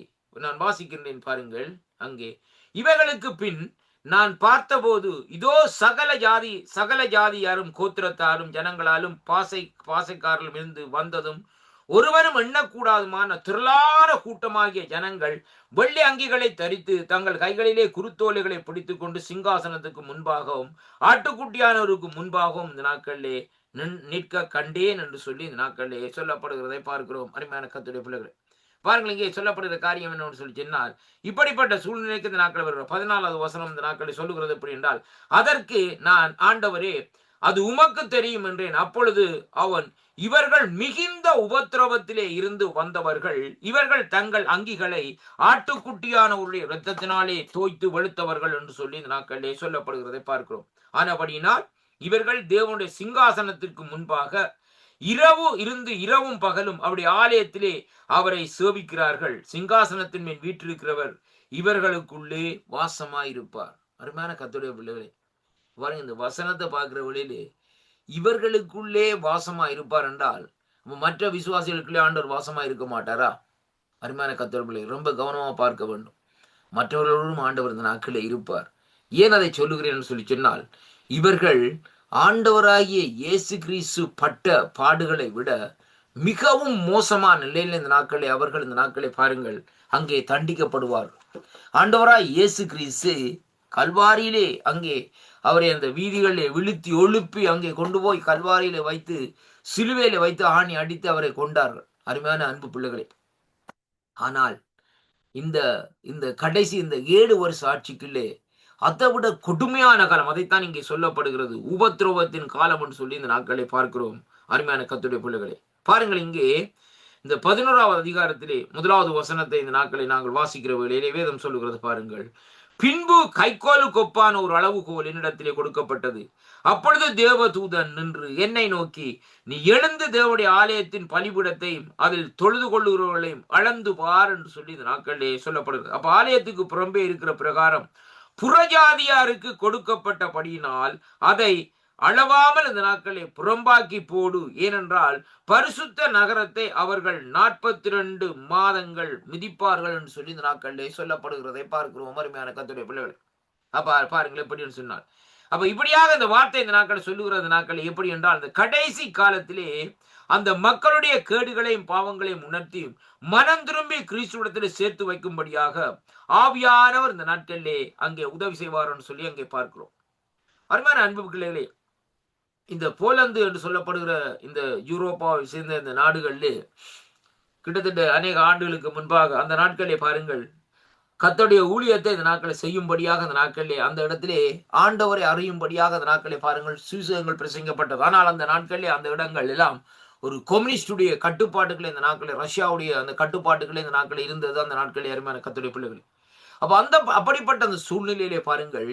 நான் வாசிக்கின்றேன் பாருங்கள். அங்கே இவைகளுக்கு பின் நான் பார்த்தபோது இதோ சகல ஜாதியாரும் கோத்திரத்தாரும் ஜனங்களாலும் பாசைக்காரர்களும் இருந்து வந்ததும் ஒருவரும் எண்ணக்கூடாதுமான திரளான கூட்டமாகிய ஜனங்கள் வெள்ளை அங்கிகளை தரித்து தங்கள் கைகளிலே குருத்தோலைகளை பிடித்துக் கொண்டு சிங்காசனத்துக்கு முன்பாகவும் ஆட்டுக்குட்டியானவருக்கு முன்பாகவும் இந்த நாட்களிலே நிற்க கண்டேன் என்று சொல்லி இந்த நாட்களிலே சொல்லப்படுகிறதை பார்க்கிறோம். அருமையான கர்த்தருடைய பிள்ளைகளே, பாருங்கள் இங்கே சொல்லப்படுகிற காரியம் என்னன்னு சொல்லி சொன்னால், இப்படிப்பட்ட சூழ்நிலைக்கு இந்த நாட்கள் வருகிற 14வது வசனம் இந்த நாட்களை சொல்லுகிறது எப்படி என்றால், அதற்கு நான் ஆண்டவரே அது உமக்கு தெரியும் என்றேன். அப்பொழுது அவன், இவர்கள் மிகுந்த உபத்திரவத்திலே இருந்து வந்தவர்கள், இவர்கள் தங்கள் அங்கிகளை ஆட்டுக்குட்டியானவருடைய இரத்தத்தினாலே தோய்த்து வெளுத்தவர்கள் என்று சொல்லி இந்த நாட்களிலே சொல்லப்படுகிறதை பார்க்கிறோம். ஆனபடியினால் இவர்கள் தேவனுடைய சிங்காசனத்திற்கு முன்பாக இரவும் பகலும் அவருடைய ஆலயத்திலே அவரை சேவிக்கிறார்கள். சிங்காசனத்தின் மேல் வீற்றிருக்கிறவர் இவர்களுக்குள்ளே வாசமாயிருப்பார். அருமையான கர்த்தருடைய பிள்ளைகளே, பாருங்க, இந்த வசனத்தை பார்க்கிற வழியிலே இவர்களுக்குள்ளே வாசமா இருப்பார் என்றால் மற்ற விசுவாசிகளுக்குள்ளே ஆண்டவர் வாசமா இருக்க மாட்டாரா? அருமையான கர்த்தருடைய பிள்ளைகள், ரொம்ப கவனமா பார்க்க வேண்டும். மற்றவர்களும் ஆண்டவர் இந்த நாட்களில் இருப்பார். ஏன் அதை சொல்லுகிறேன் சொல்லி சொன்னால், இவர்கள் ஆண்டவராகிய இயேசு கிறிஸ்து பட்ட பாடுகளை விட மிகவும் மோசமான நிலையில் இந்த நாட்களை அவர்கள் இந்த நாட்களை பாருங்கள் அங்கே தண்டிக்கப்படுவார்கள். ஆண்டவராய் இயேசு கிறிஸ்து கல்வாரியிலே அங்கே அவரை அந்த வீதிகளிலே விழுத்தி ஒழுப்பி அங்கே கொண்டு போய் கல்வாரியில வைத்து சிலுவையில வைத்து ஆணி அடித்து அவரை கொண்டார்கள். அருமையான அன்பு பிள்ளைகளே, ஆனால் இந்த கடைசி இந்த 7 வருஷ ஆட்சிக்குள்ளே அதை விட கொடுமையான காலம், அதைத்தான் இங்கே சொல்லப்படுகிறது, உபத்திரவத்தின் காலம் என்று சொல்லி இந்த நாட்களை பார்க்கிறோம். அருமையான கர்த்தருடைய பிள்ளைகளே, பாருங்கள் இங்கே இந்த 11வது அதிகாரத்திலே 1வது வசனத்தை இந்த நாட்களை நாங்கள் வாசிக்கிற வேளையிலே வேதம் சொல்லுகிறது பாருங்கள். பின்பு கைக்கோலுக்கு ஒப்பான ஒரு அளவுகோல் என்னிடத்திலே கொடுக்கப்பட்டது. அப்பொழுது தேவதூதன் நின்று என்னை நோக்கி, நீ எழுந்து தேவனுடைய ஆலயத்தின் பலிபீடத்தையும் அதில் தொழுது கொள்ளுகிறவர்களையும் அளந்து பார் என்று சொல்லி இந்த நாட்களிலே சொல்லப்படுகிறது. அப்ப ஆலயத்துக்கு புறம்பே இருக்கிற பிரகாரம் புறஜாதியாருக்கு கொடுக்கப்பட்டபடியினால் அதை அளவாமல் இந்த நாட்களை புறம்பாக்கி போடு. ஏனென்றால் பரிசுத்த நகரத்தை அவர்கள் 42 மாதங்கள் மிதிப்பார்கள் என்று சொல்லி இந்த நாட்களிலே சொல்லப்படுகிறதை பார்க்கிறோம். அருமையான கர்த்தருடைய பிள்ளைகள், அப்ப பாருங்கள் எப்படி சொன்னால், அப்ப இப்படியாக இந்த வார்த்தை இந்த நாட்களை சொல்லுகிறது நாட்கள் எப்படி என்றால், இந்த கடைசி காலத்திலே அந்த மக்களுடைய கேடுகளையும் பாவங்களையும் உணர்த்தி மனம் திரும்பி கிறிஸ்துவிடத்தில் சேர்த்து வைக்கும்படியாக ஆவியானவர் இந்த நாட்களிலே அங்கே உதவி செய்வார் என்று சொல்லி அங்கே பார்க்கிறோம். அருமையான அன்பு பிள்ளைகளே, இந்த போலந்து என்று சொல்லப்படுகிற இந்த யூரோப்பாவை சேர்ந்த இந்த நாடுகளிலே கிட்டத்தட்ட அநேக ஆண்டுகளுக்கு முன்பாக அந்த நாட்களிலே பாருங்கள் கர்த்தருடைய ஊழியத்தை இந்த நாட்களை செய்யும்படியாக அந்த நாட்களிலே அந்த இடத்திலே ஆண்டவரை அறியும்படியாக அந்த நாட்களை பாருங்கள் சுவிசேஷங்கள் பிரசங்கப்பட்டது. ஆனால் அந்த நாட்களிலே அந்த இடங்கள் எல்லாம் ஒரு கம்யூனிஸ்டுடைய கட்டுப்பாட்டுகளை இந்த நாட்களில், ரஷ்யாவுடைய அந்த கட்டுப்பாட்டுகளை இந்த நாட்களில் இருந்தது அந்த நாட்களில். அருமையான கர்த்தருடைய பிள்ளைகள், அப்ப அப்படிப்பட்ட அந்த சூழ்நிலையிலே பாருங்கள்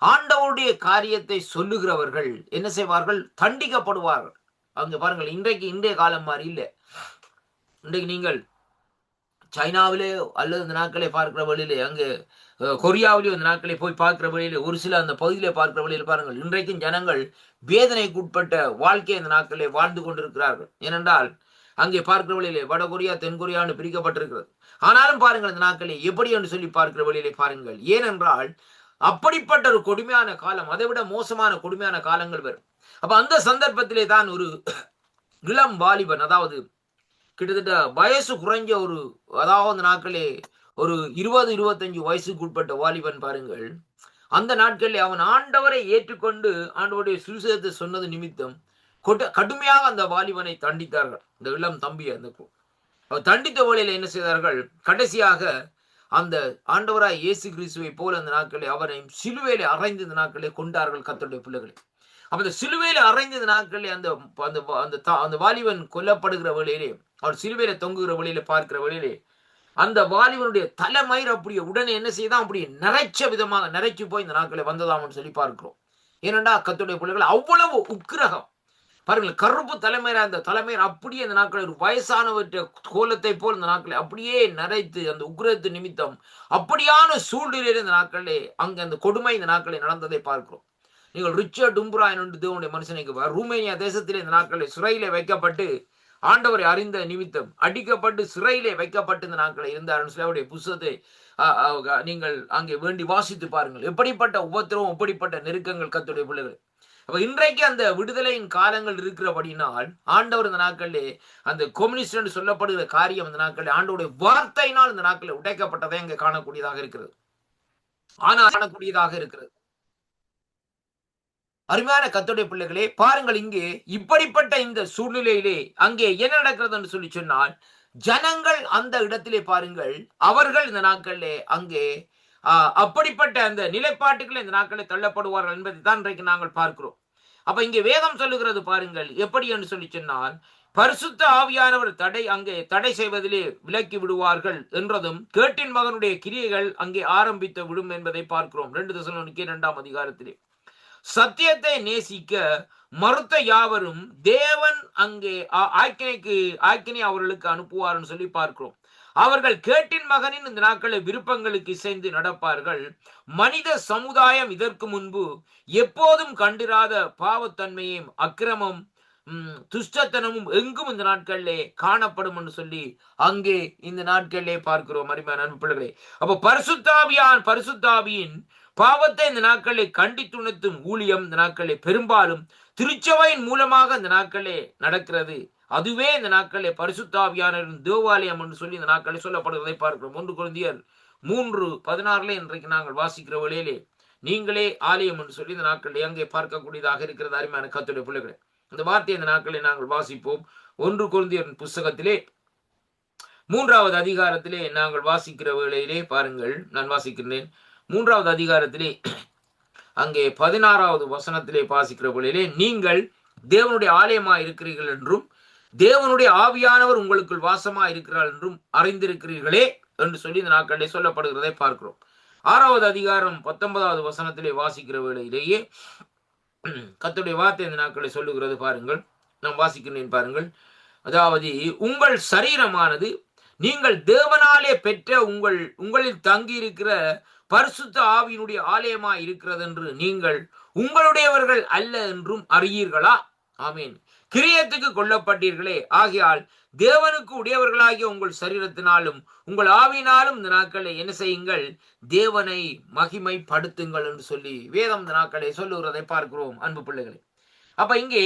ஆண்டவருடைய காரியத்தை சொல்லுகிறவர்கள் என்ன செய்வார்கள்? தண்டிக்கப்படுவார்கள். அங்க பாருங்கள், இன்றைய காலம் மாதிரி இல்லை. இன்றைக்கு நீங்கள் சைனாவிலே அல்லது இந்த நாட்களை பார்க்கிற வழியிலே, அங்கே கொரியாவிலே இந்த நாட்களை போய் பார்க்கிற வழியிலே, ஒரு சில அந்த பகுதியிலே பார்க்கிற வழியில் பாருங்கள் இன்றைக்கும் ஜனங்கள் வேதனைக்குட்பட்ட வாழ்க்கையை இந்த நாட்களிலே வாழ்ந்து கொண்டிருக்கிறார்கள். ஏனென்றால் அங்கே பார்க்கிற வழியிலே வடகொரியா தென்கொரியான்னு பிரிக்கப்பட்டிருக்கிறது. ஆனாலும் பாருங்கள் இந்த நாட்களில் எப்படி என்று சொல்லி பார்க்கிற வழியிலே பாருங்கள். ஏனென்றால் அப்படிப்பட்ட ஒரு கொடுமையான காலம், அதை விட மோசமான கொடுமையான காலங்கள் வரும். அப்ப அந்த சந்தர்ப்பத்திலே தான் ஒரு இளம் வாலிபன், அதாவது கிட்டத்தட்ட வயசு குறைஞ்ச அதாவது நாட்களே ஒரு 20-25 வயசுக்கு உட்பட்ட வாலிபன் பாருங்கள், அந்த நாட்களில் அவன் ஆண்டவரை ஏற்றுக்கொண்டு ஆண்டவருடைய சுவிசேஷத்தை சொன்னது நிமித்தம் கடுமையாக அந்த வாலிபனை தண்டித்தார்கள். இந்த இளம் தம்பியை தண்டித்த வேளையில என்ன செய்தார்கள்? கடைசியாக அந்த ஆண்டவராய் இயேசு கிறிஸ்துவை போல அந்த நாட்களை அவரை சிலுவையில அறைந்து இந்த நாட்களை கொண்டார்கள் கர்த்தருடைய பிள்ளைகளை. அப்ப இந்த சிலுவையில அறைந்த நாட்களில் அந்த வாலிபன் கொல்லப்படுகிற வேளையிலே, அவர் சிலுவையில தொங்குகிற வழியில பார்க்கிற வழியிலே அந்த வாலிபனுடைய தலைமயிர் அப்படியே உடனே என்ன செய்தான்? அப்படியே நிறைச்ச விதமாக நிறைச்சு போய் இந்த நாட்களை வந்ததாம்னு சொல்லி பார்க்கிறோம். ஏனென்றா கர்த்தருடைய பிள்ளைகள் அவ்வளவு உக்கிரகம், பாருங்கள், கருப்பு தலைமையில அந்த தலைமையர் அப்படியே அந்த நாட்களை ஒரு வயசானவற்ற கோலத்தை போல் இந்த நாட்களை அப்படியே நரைத்து அந்த உக்ரத்து நிமித்தம் அப்படியான சூழ்நிலையில் இந்த நாட்களே அங்க அந்த கொடுமை இந்த நாட்களை நடந்ததை பார்க்கிறோம். நீங்கள் ரிச்சர்ட் உம்புரா என்று தேவனுடைய மனுஷனுக்கு ரூமேனியா தேசத்திலே இந்த நாட்களை சிறையிலே வைக்கப்பட்டு ஆண்டவரை அறிந்த நிமித்தம் அடிக்கப்பட்டு சிறையிலே வைக்கப்பட்டு இந்த நாட்களை இருந்தார் சொல்லி அவருடைய புத்தகத்தை நீங்கள் அங்கே வேண்டி வாசித்து பாருங்கள். எப்படிப்பட்ட உபத்திரவம், எப்படிப்பட்ட நெருக்கங்கள் கர்த்தருடைய பிள்ளைகள். அப்ப இன்றைக்கு அந்த விடுதலையின் காலங்கள் இருக்கிறபடினால் ஆண்டவர் இந்த நாட்களிலே அந்த கம்யூனிஸ்ட் என்று சொல்லப்படுகிற காரியம் இந்த நாட்களில் ஆண்டவருடைய வார்த்தையினால் இந்த நாட்களில் உடைக்கப்பட்டதை அங்கே காணக்கூடியதாக இருக்கிறது. ஆனால் காணக்கூடியதாக இருக்கிறது. அருமையான கர்த்தருடைய பிள்ளைகளே, பாருங்கள், இங்கே இப்படிப்பட்ட இந்த சூழ்நிலையிலே அங்கே என்ன நடக்கிறது என்று சொல்லி சொன்னால், ஜனங்கள் அந்த இடத்திலே பாருங்கள், அவர்கள் இந்த நாட்களிலே அங்கே அப்படிப்பட்ட அந்த நிலைப்பாட்டுகளை இந்த நாட்களில் தள்ளப்படுவார்கள் என்பதை தான் இன்றைக்கு நாங்கள் பார்க்கிறோம். அப்ப இங்கே வேதம் சொல்லுகிறது பாருங்கள், எப்படி என்று சொல்லி சொன்னால், பரிசுத்த ஆவியானவர் தடை செய்வதிலே விலக்கி விடுவார்கள் என்றதும் கேட்டின் மகனுடைய கிரியைகள் அங்கே ஆரம்பித்து விடும் என்பதை பார்க்கிறோம். 2 தெசலோனிக்கேயர் 2ஆம் அதிகாரத்திலே சத்தியத்தை நேசிக்க மறுத்த யாவரும் தேவன் அங்கே ஆக்கினை அவர்களுக்கு அனுப்புவார்னு சொல்லி பார்க்கிறோம். அவர்கள் கேட்டின் மகனின் இந்த நாட்களை விருப்பங்களுக்கு இசைந்து நடப்பார்கள். மனித சமுதாயம் இதற்கு முன்பு எப்போதும் கண்டிராத பாவத்தன்மையும் அக்கிரமம் துஷ்டத்தனமும் எங்கும் இந்த நாட்களிலே காணப்படும் என்று சொல்லி அங்கே இந்த நாட்களிலே பார்க்கிறோம். அருமையான அன்பு பிள்ளைகளே, அப்ப பரிசுத்தாவியின் பாவத்தை இந்த நாட்களை கண்டித்துணர்த்தும் ஊழியம் இந்த நாட்களை பெரும்பாலும் திருச்சபையின் மூலமாக இந்த நாட்களே நடக்கிறது. அதுவே இந்த நாட்களே பரிசுத்தாவியானவரின் தேவாலயம் என்று சொல்லி இந்த நாட்களை சொல்லப்படுவதை பார்க்கிறோம். 1 கொரிந்தியர் 3:16 இன்றைக்கு நாங்கள் வாசிக்கிற வேளையிலே நீங்களே ஆலயம் என்று சொல்லி இந்த நாட்களை அங்கே பார்க்கக்கூடியதாக இருக்கிறது. அருமையான கர்த்தருடைய பிள்ளைகளே, இந்த வார்த்தையை இந்த நாட்களை நாங்கள் வாசிப்போம். 1 கொரிந்தியர் புஸ்தகத்திலே 3ஆவது அதிகாரத்திலே நாங்கள் வாசிக்கிற வேளையிலே பாருங்கள், நான் வாசிக்கிறேன். 3ஆவது அதிகாரத்திலே அங்கே 16ஆவது வசனத்திலே வாசிக்கிற வேளையிலே, நீங்கள் தேவனுடைய ஆலயமாய் இருக்கிறீர்கள் என்றும் தேவனுடைய ஆவியானவர் உங்களுக்குள் வாசமாய் இருக்கிறார் என்றும் அறிந்திருக்கிறீர்களே என்று சொல்லி இந்த நாட்களிலே சொல்லப்படுகிறதை பார்க்கிறோம். 6ஆவது அதிகாரம் 19ஆவது வசனத்திலே வாசிக்கிற வேளையிலேயே கர்த்தருடைய வார்த்தை இந்த நாட்களை சொல்லுகிறது பாருங்கள். நான் வாசிக்கிறேன் பாருங்கள். அதாவது, உங்கள் சரீரமானது நீங்கள் தேவனாலே பெற்ற உங்களில் தங்கி இருக்கிற பரிசுத்த ஆவியினுடைய ஆலயமாய் இருக்கிறது என்று நீங்கள் உங்களுடையவர்கள் அல்ல என்றும் அறியீர்களா? ஆமீன். கிரியத்துக்கு கொல்லப்பட்டீர்களே, ஆகையால் தேவனுக்கு உடையவர்களாகிய உங்கள் சரீரத்தினாலும் உங்கள் ஆவியினாலும் இந்த நாட்களை என்ன செய்யுங்கள்? தேவனை மகிமைப்படுத்துங்கள் என்று சொல்லி வேதம் இந்த நாட்களை சொல்லுகிறதை பார்க்கிறோம். அன்பு பிள்ளைகளே, அப்ப இங்கே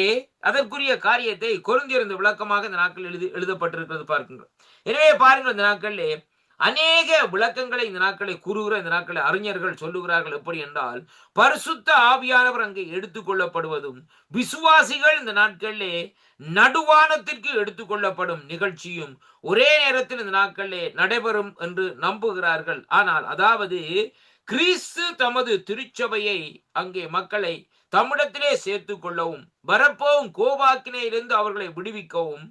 அதற்குரிய காரியத்தை கொரிந்தியர் விளக்கமாக இந்த நாட்கள் எழுதப்பட்டிருக்கிறது பார்க்கின்றோம். எனவே பாருங்கள், இந்த நாட்களிலே அநேக விளக்கங்களை இந்த நாட்களை கூறுகிற இந்த நாட்களை அறிஞர்கள் சொல்லுகிறார்கள். எப்படி என்றால், பரிசுத்த ஆவியானவர் அங்கே எடுத்துக்கொள்ளப்படுவதும் விசுவாசிகள் இந்த நாட்களிலே நடுவானத்திற்கு எடுத்துக்கொள்ளப்படும் நிகழ்ச்சியும் ஒரே நேரத்தில் இந்த நாட்களிலே நடைபெறும் என்று நம்புகிறார்கள். ஆனால் அதாவது கிறிஸ்து தமது திருச்சபையை அங்கே மக்களை தம்மிடத்திலே சேர்த்து கொள்ளவும் வரப்போவும் கோபாக்கினையிலிருந்து அவர்களை விடுவிக்கவும்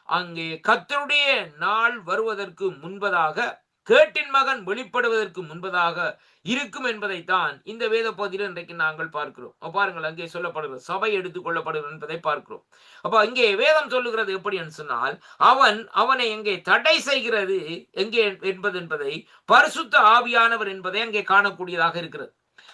அங்கே கர்த்தருடைய நாள் வருவதற்கு முன்பதாக கேட்டின் மகன் வெளிப்படுவதற்கு முன்பதாக இருக்கும் என்பதைத்தான் இந்த வேத பகுதியில் இன்றைக்கு நாங்கள் பார்க்கிறோம். பாருங்கள், அங்கே சொல்லப்படுகிறது சபை எடுத்துக் கொள்ளப்படுகிறது என்பதை பார்க்கிறோம். அப்ப இங்கே வேதம் சொல்லுகிறது எப்படி என்று சொன்னால், அவனை எங்கே தடை செய்கிறது எங்கே என்பதை பரிசுத்த ஆவியானவர் என்பதை அங்கே காணக்கூடியதாக இருக்கிறது.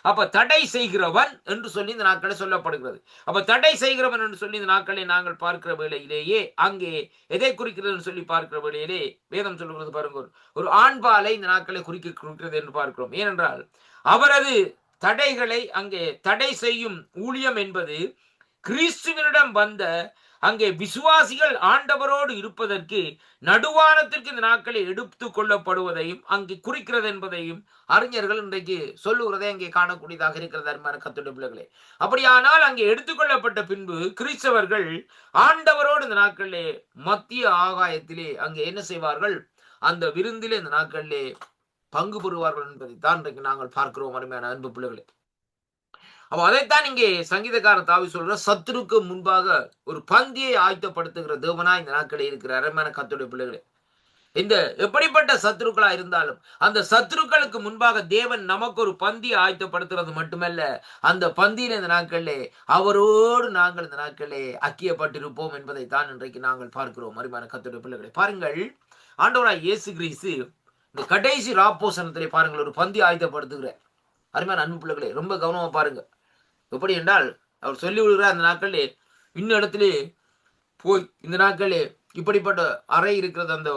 அப்ப தடை செய்கிறவன் என்று சொல்லி இந்த நாட்களை சொல்லப்படுகிறது. அப்ப தடை செய்கிறவன் என்று சொல்லி இந்த நாட்களை நாங்கள் பார்க்கிற வேளையிலேயே அங்கே எதை குறிக்கிறது சொல்லி பார்க்கிற வேளையிலே வேதம் சொல்லுகிறது பாருங்க, ஒரு ஆண்பாலை இந்த நாட்களை குறிக்கிறது என்று பார்க்கிறோம். ஏனென்றால் அவரது தடைகளை அங்கே தடை செய்யும் ஊழியம் என்பது கிறிஸ்துவனிடம் வந்த அங்கே விசுவாசிகள் ஆண்டவரோடு இருப்பதற்கு நடுவானத்திற்கு இந்த நாட்களை எடுத்துக் கொள்ளப்படுவதையும் அங்கே குறிக்கிறது என்பதையும் அறிஞர்கள் இன்றைக்கு சொல்லுகிறதை அங்கே காணக்கூடியதாக இருக்கிறது. அருமையான கர்த்தருடைய பிள்ளைகளே, அப்படியானால் அங்கே எடுத்துக்கொள்ளப்பட்ட பின்பு கிறிஸ்தவர்கள் ஆண்டவரோடு இந்த நாட்களிலே மத்திய ஆகாயத்திலே அங்கே என்ன செய்வார்கள்? அந்த விருந்திலே இந்த நாட்களிலே பங்கு பெறுவார்கள் என்பதை தான் இன்றைக்கு நாங்கள் பார்க்கிறோம். அருமையான அன்பு பிள்ளைகளே, அப்ப அதைத்தான் இங்கே சங்கீதக்காரன் தாவீது சொல்ற, சத்துருக்கு முன்பாக ஒரு பந்தியை ஆயத்தப்படுத்துகிற தேவனா இந்த நாட்களில் இருக்கிற அருமையான கர்த்தருடைய பிள்ளைகளே. இந்த எப்படிப்பட்ட சத்துருக்களா இருந்தாலும் அந்த சத்துருக்களுக்கு முன்பாக தேவன் நமக்கு ஒரு பந்தியை ஆயத்தப்படுத்துறது மட்டுமல்ல, அந்த பந்தியில இந்த நாட்களிலே அவரோடு நாங்கள் இந்த நாட்களிலே ஐக்கியப்பட்டிருப்போம் என்பதை தான் இன்றைக்கு நாங்கள் பார்க்கிறோம். அருமையான கர்த்தருடைய பிள்ளைகளை பாருங்கள், ஆண்டவராய் இயேசு கிறிஸ்து இந்த கடைசி ராப்போசனத்திலே பாருங்கள் ஒரு பந்தி ஆயத்தப்படுத்துகிறார். அருமையான அன்பு பிள்ளைகளே, ரொம்ப கவனமா பாருங்க. எப்படி என்றால் அவர் சொல்லி விடுகிறார், அந்த நாட்களிலே இன்னும் இடத்திலே போய் இந்த நாட்களே இப்படிப்பட்ட அறை இருக்கிறது, அந்த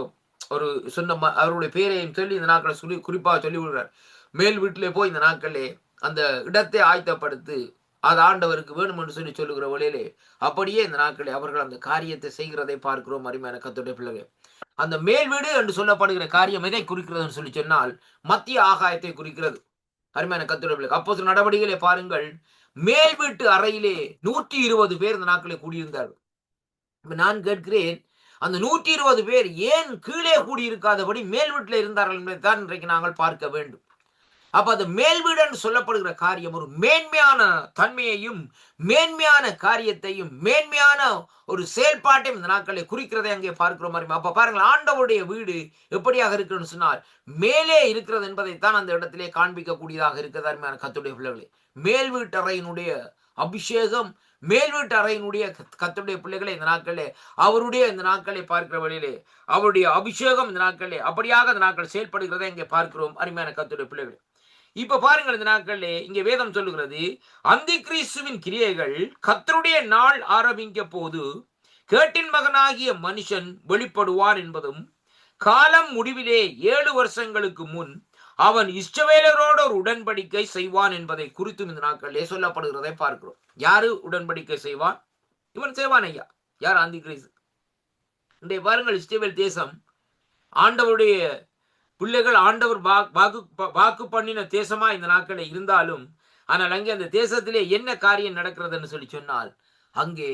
ஒரு சொன்ன அவருடைய பேரையும் சொல்லி இந்த நாட்களை சொல்லி குறிப்பாக சொல்லி விடுறார். மேல் வீட்டிலே போய் இந்த நாட்களே அந்த இடத்தை ஆயத்தப்படுத்து, அது ஆண்டவருக்கு வேணும் என்று சொல்லி சொல்லுகிற வழியிலே அப்படியே இந்த நாட்களே அவர்கள் அந்த காரியத்தை செய்கிறதை பார்க்கிறோம். அருமையான கர்த்தருடைய பிள்ளைகள், அந்த மேல் வீடு என்று சொல்லப்படுகிற காரியம் எதை குறிக்கிறதுன்னு சொல்லி சொன்னால் மத்திய ஆகாயத்தை குறிக்கிறது. அருமையான கர்த்தருடைய பிள்ளைகள், அப்போ சில நடவடிக்கைகளை பாருங்கள், மேல் வீட்டு அறையிலே 120 பேர் இந்த நாட்களை கூடியிருந்தார்கள். நான் கேட்கிறேன், அந்த 120 பேர் ஏன் கீழே கூடியிருக்காதபடி மேல் வீட்டில் இருந்தார்கள் என்பதை தான் இன்றைக்கு நாங்கள் பார்க்க வேண்டும். அப்ப அது மேல் வீடு என்று சொல்லப்படுகிற காரியம் ஒரு மேன்மையான தன்மையையும் மேன்மையான காரியத்தையும் மேன்மையான ஒரு செயல்பாட்டையும் இந்த நாட்களை குறிக்கிறதை அங்கே பார்க்கிறோம். அப்ப பாருங்கள், ஆண்டவருடைய வீடு எப்படியாக இருக்குன்னு சொன்னால் மேலே இருக்கிறது என்பதைத்தான் அந்த இடத்திலே காண்பிக்கக்கூடியதாக இருக்கிறது. அருமையான கர்த்தருடைய பிள்ளைகளே, மேல் வீட்டறையினுடைய அபிஷேகம், மேல் வீட்டு அறையினுடைய கர்த்தருடைய பிள்ளைகளை இந்த நாட்களே அவருடைய இந்த நாட்களை பார்க்கிற வழியிலே அவருடைய அபிஷேகம் இந்த நாட்களே அப்படியாக இந்த நாட்கள் செயல்படுகிறதை இங்கே பார்க்கிறோம். அருமையான கர்த்தருடைய பிள்ளைகளே, இப்ப பாருங்கள், இந்த நாட்களிலே இங்கே வேதம் சொல்லுகிறது, அந்தி கிறிஸ்துவின் கிரியைகள் கர்த்தருடைய நாள் ஆரம்பிக்க போது கேட்டின் மகனாகிய மனுஷன் வெளிப்படுவான் என்பதும், காலம் முடிவிலே 7 வருஷங்களுக்கு முன் அவன் இஸ்ரவேலரோடு ஒரு உடன்படிக்கை செய்வான் என்பதை குறித்தும் இந்த நாட்களிலே சொல்லப்படுகிறதை பார்க்கிறோம். யாரு உடன்படிக்கை செய்வான்? இவன் செய்வான் ஐயா. யார்? அந்தி கிறிஸ்து. இன்றைய பாருங்கள், இஸ்ரவேல் தேசம் ஆண்டவருடைய பிள்ளைகள், ஆண்டவர் வாக்கு பண்ணின தேசமா இந்த நாட்களை இருந்தாலும், ஆனால் அங்கே அந்த தேசத்திலே என்ன காரியம் நடக்கிறதுன்னு சொல்லி சொன்னால் அங்கே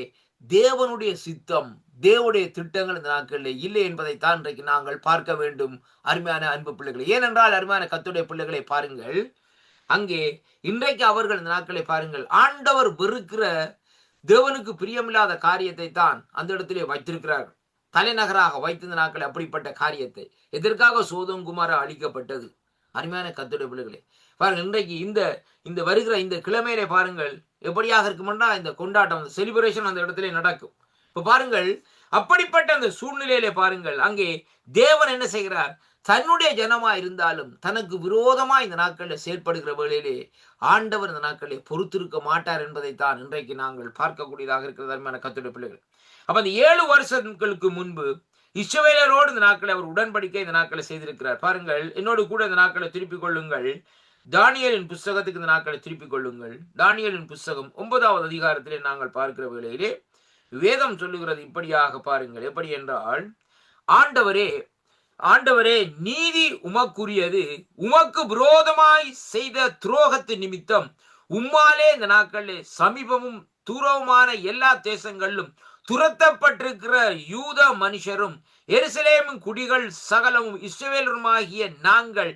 தேவனுடைய சித்தம், தேவனுடைய திட்டங்கள் இந்த நாட்களில் இல்லை என்பதைத்தான் இன்றைக்கு நாங்கள் பார்க்க வேண்டும். அருமையான அன்பு பிள்ளைகளை, ஏனென்றால் அருமையான கர்த்தருடைய பிள்ளைகளை பாருங்கள், அங்கே இன்றைக்கு அவர்கள் இந்த நாட்களை பாருங்கள், ஆண்டவர் வெறுக்கிற தேவனுக்கு பிரியமில்லாத காரியத்தை தான் அந்த இடத்திலே வைத்திருக்கிறார்கள். தலைநகராக வைத்திருந்த நாட்கள் அப்படிப்பட்ட காரியத்தை எதற்காக சோதோம் குமாரா அழிக்கப்பட்டது. அருமையான கர்த்தருடைய பிள்ளைகளே பாருங்கள், இன்றைக்கு இந்த வருகிற இந்த கிழமையிலே பாருங்கள் எப்படியாக இருக்குமென்றா இந்த கொண்டாட்டம், அந்த செலிப்ரேஷன் அந்த இடத்திலே நடக்கும். இப்ப பாருங்கள், அப்படிப்பட்ட அந்த சூழ்நிலையிலே பாருங்கள், அங்கே தேவன் என்ன செய்கிறார்? தன்னுடைய ஜனமா இருந்தாலும் தனக்கு விரோதமா இந்த நாட்களில் செயல்படுகிற வேளையிலே ஆண்டவர் இந்த நாட்களிலே பொறுத்திருக்க மாட்டார் என்பதைத்தான் இன்றைக்கு நாங்கள் பார்க்கக்கூடியதாக இருக்கிறது. அருமையான கர்த்தருடைய பிள்ளைகள், அப்ப அந்த 7 வருஷங்களுக்கு முன்பு இஸ்ரவேலரோடு இந்த நாட்களை அவர் உடன்படிக்கை இந்த நாட்களை செய்திருக்கிறார். பாருங்கள், என்னோடு கூட இந்த நாட்களை திருப்பிக் கொள்ளுங்கள். தானியேலின் புஸ்தகத்துக்கு இந்த நாட்களை திருப்பிக் கொள்ளுங்கள். தானியேலின் புஸ்தகம் 9வது அதிகாரத்திலே நாங்கள் பார்க்கிற வேளையிலே வேதம் சொல்லுகிறது இப்படியாக பாருங்கள், எப்படி என்றால், ஆண்டவரே நீதி உமக்குரியது, உமக்கு விரோதமாய் செய்த துரோகத்து நிமித்தம் உம்மாலே இந்த நாட்களிலே சமீபமும் தூரவுமான எல்லா தேசங்களிலும் துரத்தப்பட்டிருக்கிற யூத மனுஷரும் எருசலேமின் குடிகள் சகலமும் இஸ்ரவேலருமாகிய நாங்கள்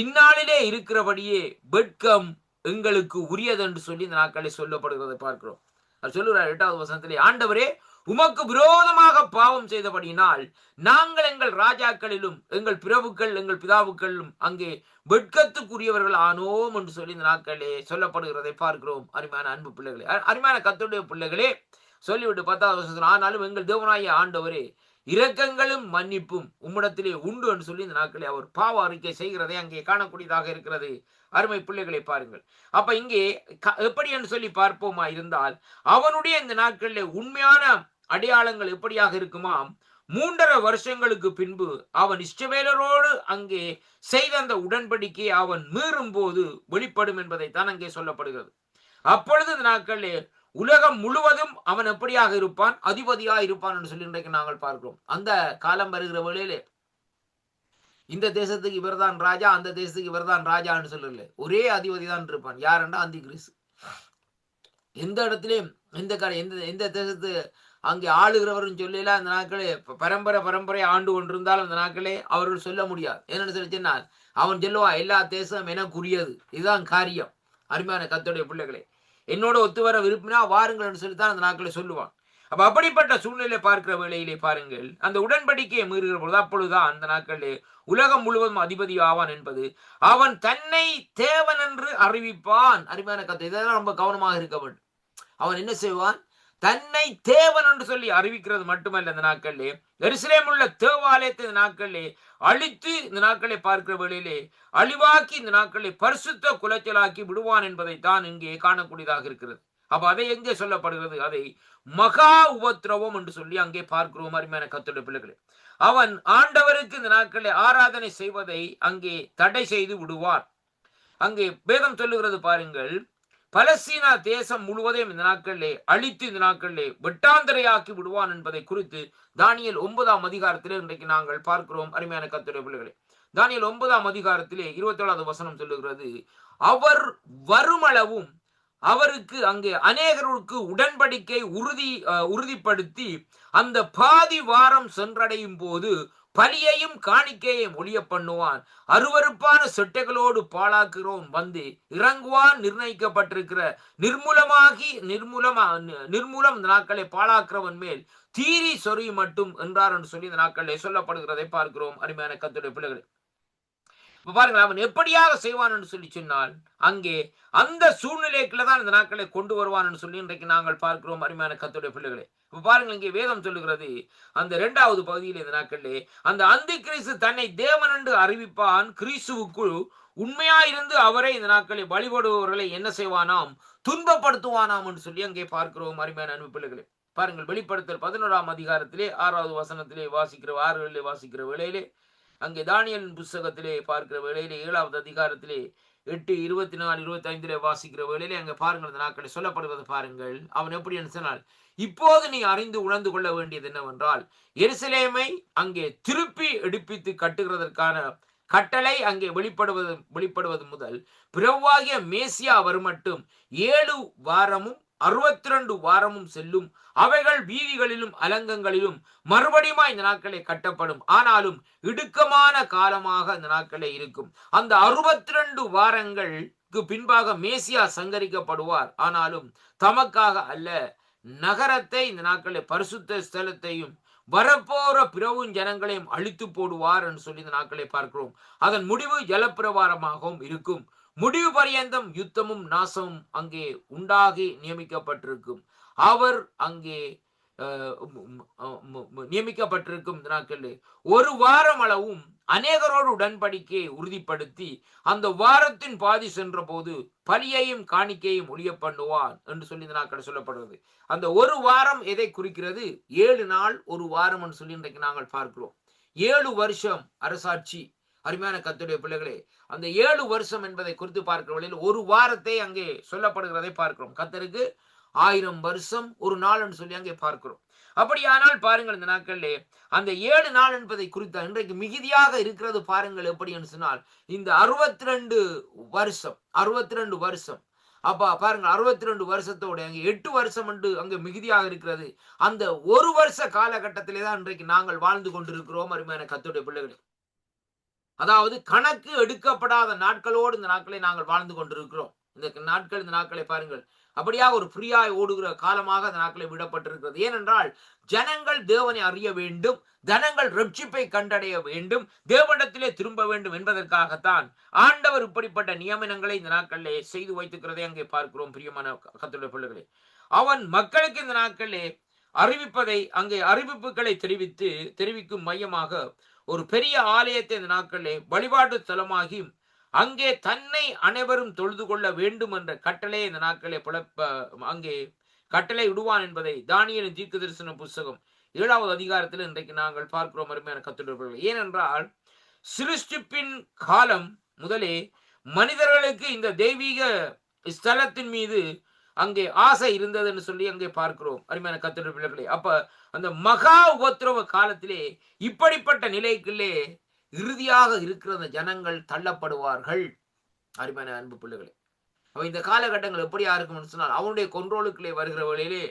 இந்நாளிலே இருக்கிறபடியே வெட்கம் எங்களுக்கு உரியது என்று சொல்லி இந்த நாட்களை சொல்லப்படுகிறதை பார்க்கிறோம். அவர் சொல்லுகிறார் 8வது வசனத்திலே, ஆண்டவரே உமக்கு விரோதமாக பாவம் செய்தபடியினால் நாங்கள் எங்கள் ராஜாக்களிலும் எங்கள் பிரபுக்கள் எங்கள் பிதாவுக்களிலும் அங்கே வெட்கத்துக்குரியவர்கள் ஆனோம் என்று சொல்லி இந்த நாட்களே சொல்லப்படுகிறதை பார்க்கிறோம். அருமையான அன்பு பிள்ளைகளே, அருமையான கர்த்தருடைய பிள்ளைகளே, சொல்லிவிட்டு 10வது வசனத்தில், ஆனாலும் எங்கள் தேவனாகிய ஆண்டவரே இரக்கங்களும் மன்னிப்பும் உம்மிடத்திலே உண்டு என்று சொல்லி இந்த நாட்களே அவர் பாவ அறிக்கை செய்கிறதை அங்கே காணக்கூடியதாக இருக்கிறது. அருமை பிள்ளைகளை பாருங்கள், அப்ப இங்கே எப்படி என்று சொல்லி பார்ப்போமா இருந்தால், அவனுடைய இந்த நாட்களிலே உண்மையான அடையாளங்கள் எப்படியாக இருக்குமாம்? 3.5 வருஷங்களுக்கு பின்பு அவன் இஸ்ரவேலரோடு அங்கே செய்த அந்த உடன்படிக்கையை அவன் மீறும் போது வெளிப்படும் என்பதைத்தான் அங்கே சொல்லப்படுகிறது. அப்பொழுது இந்த நாட்களிலே உலகம் முழுவதும் அவன் எப்படியாக இருப்பான்? அதிபதியாக இருப்பான் என்று சொல்லி இன்றைக்கு நாங்கள் பார்க்கிறோம். அந்த காலம் வருகிற வேளையிலே இந்த தேசத்துக்கு இவர்தான் ராஜா, அந்த தேசத்துக்கு இவர்தான் ராஜான்னு சொல்லல, ஒரே அதிபதி தான் இருப்பான். யாருன்னா அந்தி கிறிஸ்து. எந்த இடத்திலையும் எந்த தேசத்து அங்கே ஆளுகிறவர்னு சொல்லல அந்த நாட்களே பரம்பரை ஆண்டு கொண்டிருந்தாலும் அந்த நாட்களே அவர்கள் சொல்ல முடியாது. என்னன்னு சொல்லி சொன்னால் அவன் சொல்லுவான், எல்லா தேசம் எனக்குரியது, இதுதான் காரியம். அருமையான கர்த்தருடைய பிள்ளைகளே, என்னோட ஒத்து வர விரும்பினா வாருங்கள் என்று சொல்லித்தான் அந்த நாட்களை சொல்லுவான். அப்ப அப்படிப்பட்ட சூழ்நிலை பார்க்கிற வேளையிலே பாருங்கள், அந்த உடன்படிக்கையை மீறுகிற பொழுது அப்பொழுதுதான் அந்த நாட்களிலே உலகம் முழுவதும் அதிபதி ஆவான் என்பது, அவன் தன்னை தேவன் என்று அறிவிப்பான். அருமையான கருத்து, இதெல்லாம் ரொம்ப கவனமாக இருக்க வேண்டும். அவன் என்ன செய்வான்? தன்னை தேவன் என்று சொல்லி அறிவிக்கிறது மட்டுமல்ல, இந்த நாட்களிலே எருசலேமில் உள்ள தேவாலயத்தை இந்த நாட்களிலே அழித்து, இந்த நாட்களை பார்க்கிற வேளையிலே அழிவாக்கி, இந்த நாட்களை பரிசுத்த குலைச்சலாக்கி விடுவான் என்பதைத்தான் இங்கே காணக்கூடியதாக இருக்கிறது. அப்ப அதை எங்கே சொல்லப்படுகிறது? அதை மகா உபத்திரவம் என்று சொல்லி அங்கே பார்க்கிறோம். அருமையான கர்த்தருடைய பிள்ளைகளே, அவன் ஆண்டவருக்கு இந்த நாட்களை ஆராதனை செய்வதை அங்கே தடை செய்து விடுவான். அங்கே வேதம் சொல்லுகிறது பாருங்கள், பலஸ்தீனா தேசம் முழுவதையும் இந்த நாட்களிலே அழித்து, இந்த நாட்களிலே வெட்டாந்தரையாக்கி விடுவான் என்பதை குறித்து தானியேல் 9ஆம் அதிகாரத்திலே இன்றைக்கு நாங்கள் பார்க்கிறோம். அருமையான கர்த்தருடைய பிள்ளைகளே, தானியேல் 9ஆம் அதிகாரத்திலே 27வது வசனம் சொல்லுகிறது, அவர் வருமளவும் அவருக்கு அங்கே அநேகருக்கு உடன்படிக்கை உறுதிப்படுத்தி அந்த பாதி வாரம் சென்றடையும் போது பலியையும் காணிக்கையையும் ஒழிய பண்ணுவான். அருவருப்பான செட்டைகளோடு பாழாக்குகிறோன் வந்து இறங்குவான். நிர்ணயிக்கப்பட்டிருக்கிற நிர்மூலம் இந்த நாட்களை பாழாக்குறவன் மேல் தீரி சொறி மட்டும் என்றார் என்று சொல்லி இந்த நாட்களிலே சொல்லப்படுகிறதை பார்க்கிறோம். அருமையான கர்த்தருடைய பிள்ளைகளே, பாருங்கள், அவன் எப்படியாக செய்வான் என்று சொல்லி சொன்னால் அங்கே அந்த சூழ்நிலைக்குள்ளதான் இந்த நாட்களை கொண்டு வருவான் என்று சொல்லி இன்றைக்கு நாங்கள் பார்க்கிறோம். அருமையான கர்த்தருடைய பிள்ளைகளே, இப்ப பாருங்கள், இங்கே வேதம் சொல்லுகிறது அந்த 2வது பகுதியில் இந்த நாட்களிலே அந்த அந்தி கிறிஸ்து தன்னை தேவன் என்று அறிவிப்பான். கிறிஸ்துவுக்குள் உண்மையாயிருந்து அவரை இந்த நாட்களை வழிபடுபவர்களை என்ன செய்வானாம்? துன்பப்படுத்துவானாம் என்று சொல்லி அங்கே பார்க்கிறோம். அருமையான அன்பு பிள்ளைகளே, பாருங்கள், வெளிப்படுத்தல் 11ஆம் அதிகாரத்திலே 6வது வசனத்திலே வாசிக்கிற 6களிலே வாசிக்கிற வேளையிலே, அங்கே தானியேலின் புஸ்தகத்திலே பார்க்கிற வேளையிலே 7வது அதிகாரத்திலே 8, 24, 25 வாசிக்கிற வேளையிலே அங்கே பாருங்கள், இந்த நாட்களை சொல்லப்படுவது பாருங்கள். அவன் எப்படி சொன்னால், இப்போது நீ அறிந்து உணர்ந்து கொள்ள வேண்டியது என்னவென்றால், எருசலேமை அங்கே திருப்பி எடுப்பித்து கட்டுகிறதற்கான கட்டளை அங்கே வெளிப்படுவது முதல் பிறவாகிய மேசியா வருமட்டும் 7 வாரமும் 62 வாரமும் செல்லும். அவைகள் வீதிகளிலும் அலங்கங்களிலும் மறுபடியும் இந்த நாட்களை கட்டப்படும். ஆனாலும் இடுக்கமான காலமாக இந்த நாட்களே இருக்கும். அந்த 62 வாரங்களுக்கு பின்பாக மேசியா சங்கரிக்கப்படுவார். ஆனாலும் தமக்காக அல்ல, நகரத்தை இந்த நாட்களை பரிசுத்த ஸ்தலத்தையும் வரப்போற பிறவும் ஜனங்களையும் அழித்து போடுவார் என்று சொல்லி இந்த நாட்களை பார்க்கிறோம். அதன் முடிவு ஜலப்பிரவாரமாகவும் இருக்கும். முடிவு பரியந்தம் யுத்தமும் நாசமும் அங்கே உண்டாகி நியமிக்கப்பட்டிருக்கும். அவர் அங்கே நியமிக்கப்பட்டிருக்கும் நாட்களில் 1 வாரம் அளவும் அநேகரோடு உடன்படிக்கையை உறுதிப்படுத்தி அந்த வாரத்தின் பாதி சென்ற போது பலியையும் காணிக்கையும் ஒழிய பண்ணுவான் என்று சொல்லி இந்த நாட்கள் சொல்லப்படுகிறது. அந்த 1 வாரம் எதை குறிக்கிறது? 7 நாள் 1 வாரம் என்று சொல்லி இன்றைக்கு நாங்கள் பார்க்கிறோம். 7 வருஷம் அரசாட்சி. அருமையான கர்த்தருடைய பிள்ளைகளே, அந்த 7 வருஷம் என்பதை குறித்து பார்க்கிற வழியில் 1 வாரத்தை அங்கே சொல்லப்படுகிறதை பார்க்கிறோம். கர்த்தருக்கு 1000 வருஷம் 1 நாள் என்று சொல்லி அங்கே பார்க்கிறோம். அப்படியானால் பாருங்கள், இந்த நாட்களிலே அந்த 7 நாள் என்பதை குறித்த இன்றைக்கு மிகுதியாக இருக்கிறது. பாருங்கள் எப்படி என்று சொன்னால், இந்த 62 வருஷம் அப்ப பாருங்கள், 62 வருஷத்தோட அங்கே 8 வருஷம் என்று அங்கே மிகுதியாக இருக்கிறது. அந்த 1 வருஷ காலகட்டத்திலே தான் இன்றைக்கு நாங்கள் வாழ்ந்து கொண்டிருக்கிறோம். அருமையான கர்த்தருடைய பிள்ளைகளே, அதாவது கணக்கு எடுக்கப்படாத நாட்களோடு இந்த நாட்களை நாங்கள் வாழ்ந்து கொண்டிருக்கிறோம். இந்த நாட்களை பாருங்கள், அப்படியாக ஒரு ஃப்ரீயாய் ஓடுகிற காலமாக அந்த நாட்களை விடப்பட்டிருக்கிறது. ஏனென்றால் ஜனங்கள் தேவனை அறிய வேண்டும், ஜனங்கள் ரட்சிப்பை கண்டடைய வேண்டும், தேவனிடத்திலே திரும்ப வேண்டும் என்பதற்காகத்தான் ஆண்டவர் இப்படிப்பட்ட நியமனங்களை இந்த நாட்களிலே செய்து வைத்திருக்கிறதை அங்கே பார்க்கிறோம். பிரியமான கர்த்தருடைய பிள்ளைகளே, அவன் மக்களுக்கு இந்த நாட்களிலே அறிவிப்பதை அங்கே அறிவிப்புகளை தெரிவிக்கும் மையமாக ஒரு பெரிய ஆலயத்தை இந்த நாட்களிலே வழிபாட்டு தலமாகி அங்கே தன்னை அனைவரும் தொழுது கொள்ள வேண்டும் என்ற கட்டளை இந்த நாட்களே அங்கே கட்டளை விடுவான் என்பதை தானியேலின் தீர்க்கதரிசன புஸ்தகம் 7வது அதிகாரத்தில் இன்றைக்கு நாங்கள் பார்க்கிறோம். அருமையான கர்த்தருடைய, ஏனென்றால் சிருஷ்டிப்பின் காலம் முதலே மனிதர்களுக்கு இந்த தெய்வீக ஸ்தலத்தின் மீது அங்கே ஆசை இருந்தது என்று சொல்லி அங்கே பார்க்கிறோம். அருமையான கர்த்தருடைய பிள்ளைகளே, அப்ப அந்த மகா உபத்திரவ காலத்திலே இப்படிப்பட்ட நிலைக்குள்ளே இறுதியாக இருக்கிற ஜனங்கள் தள்ளப்படுவார்கள். அருமையான அன்பு பிள்ளைகளே, இந்த காலகட்டங்கள் எப்படியா இருக்கும் சொன்னால், அவனுடைய கொண்ட்ரோலுக்குள்ளே வருகிற வழியிலே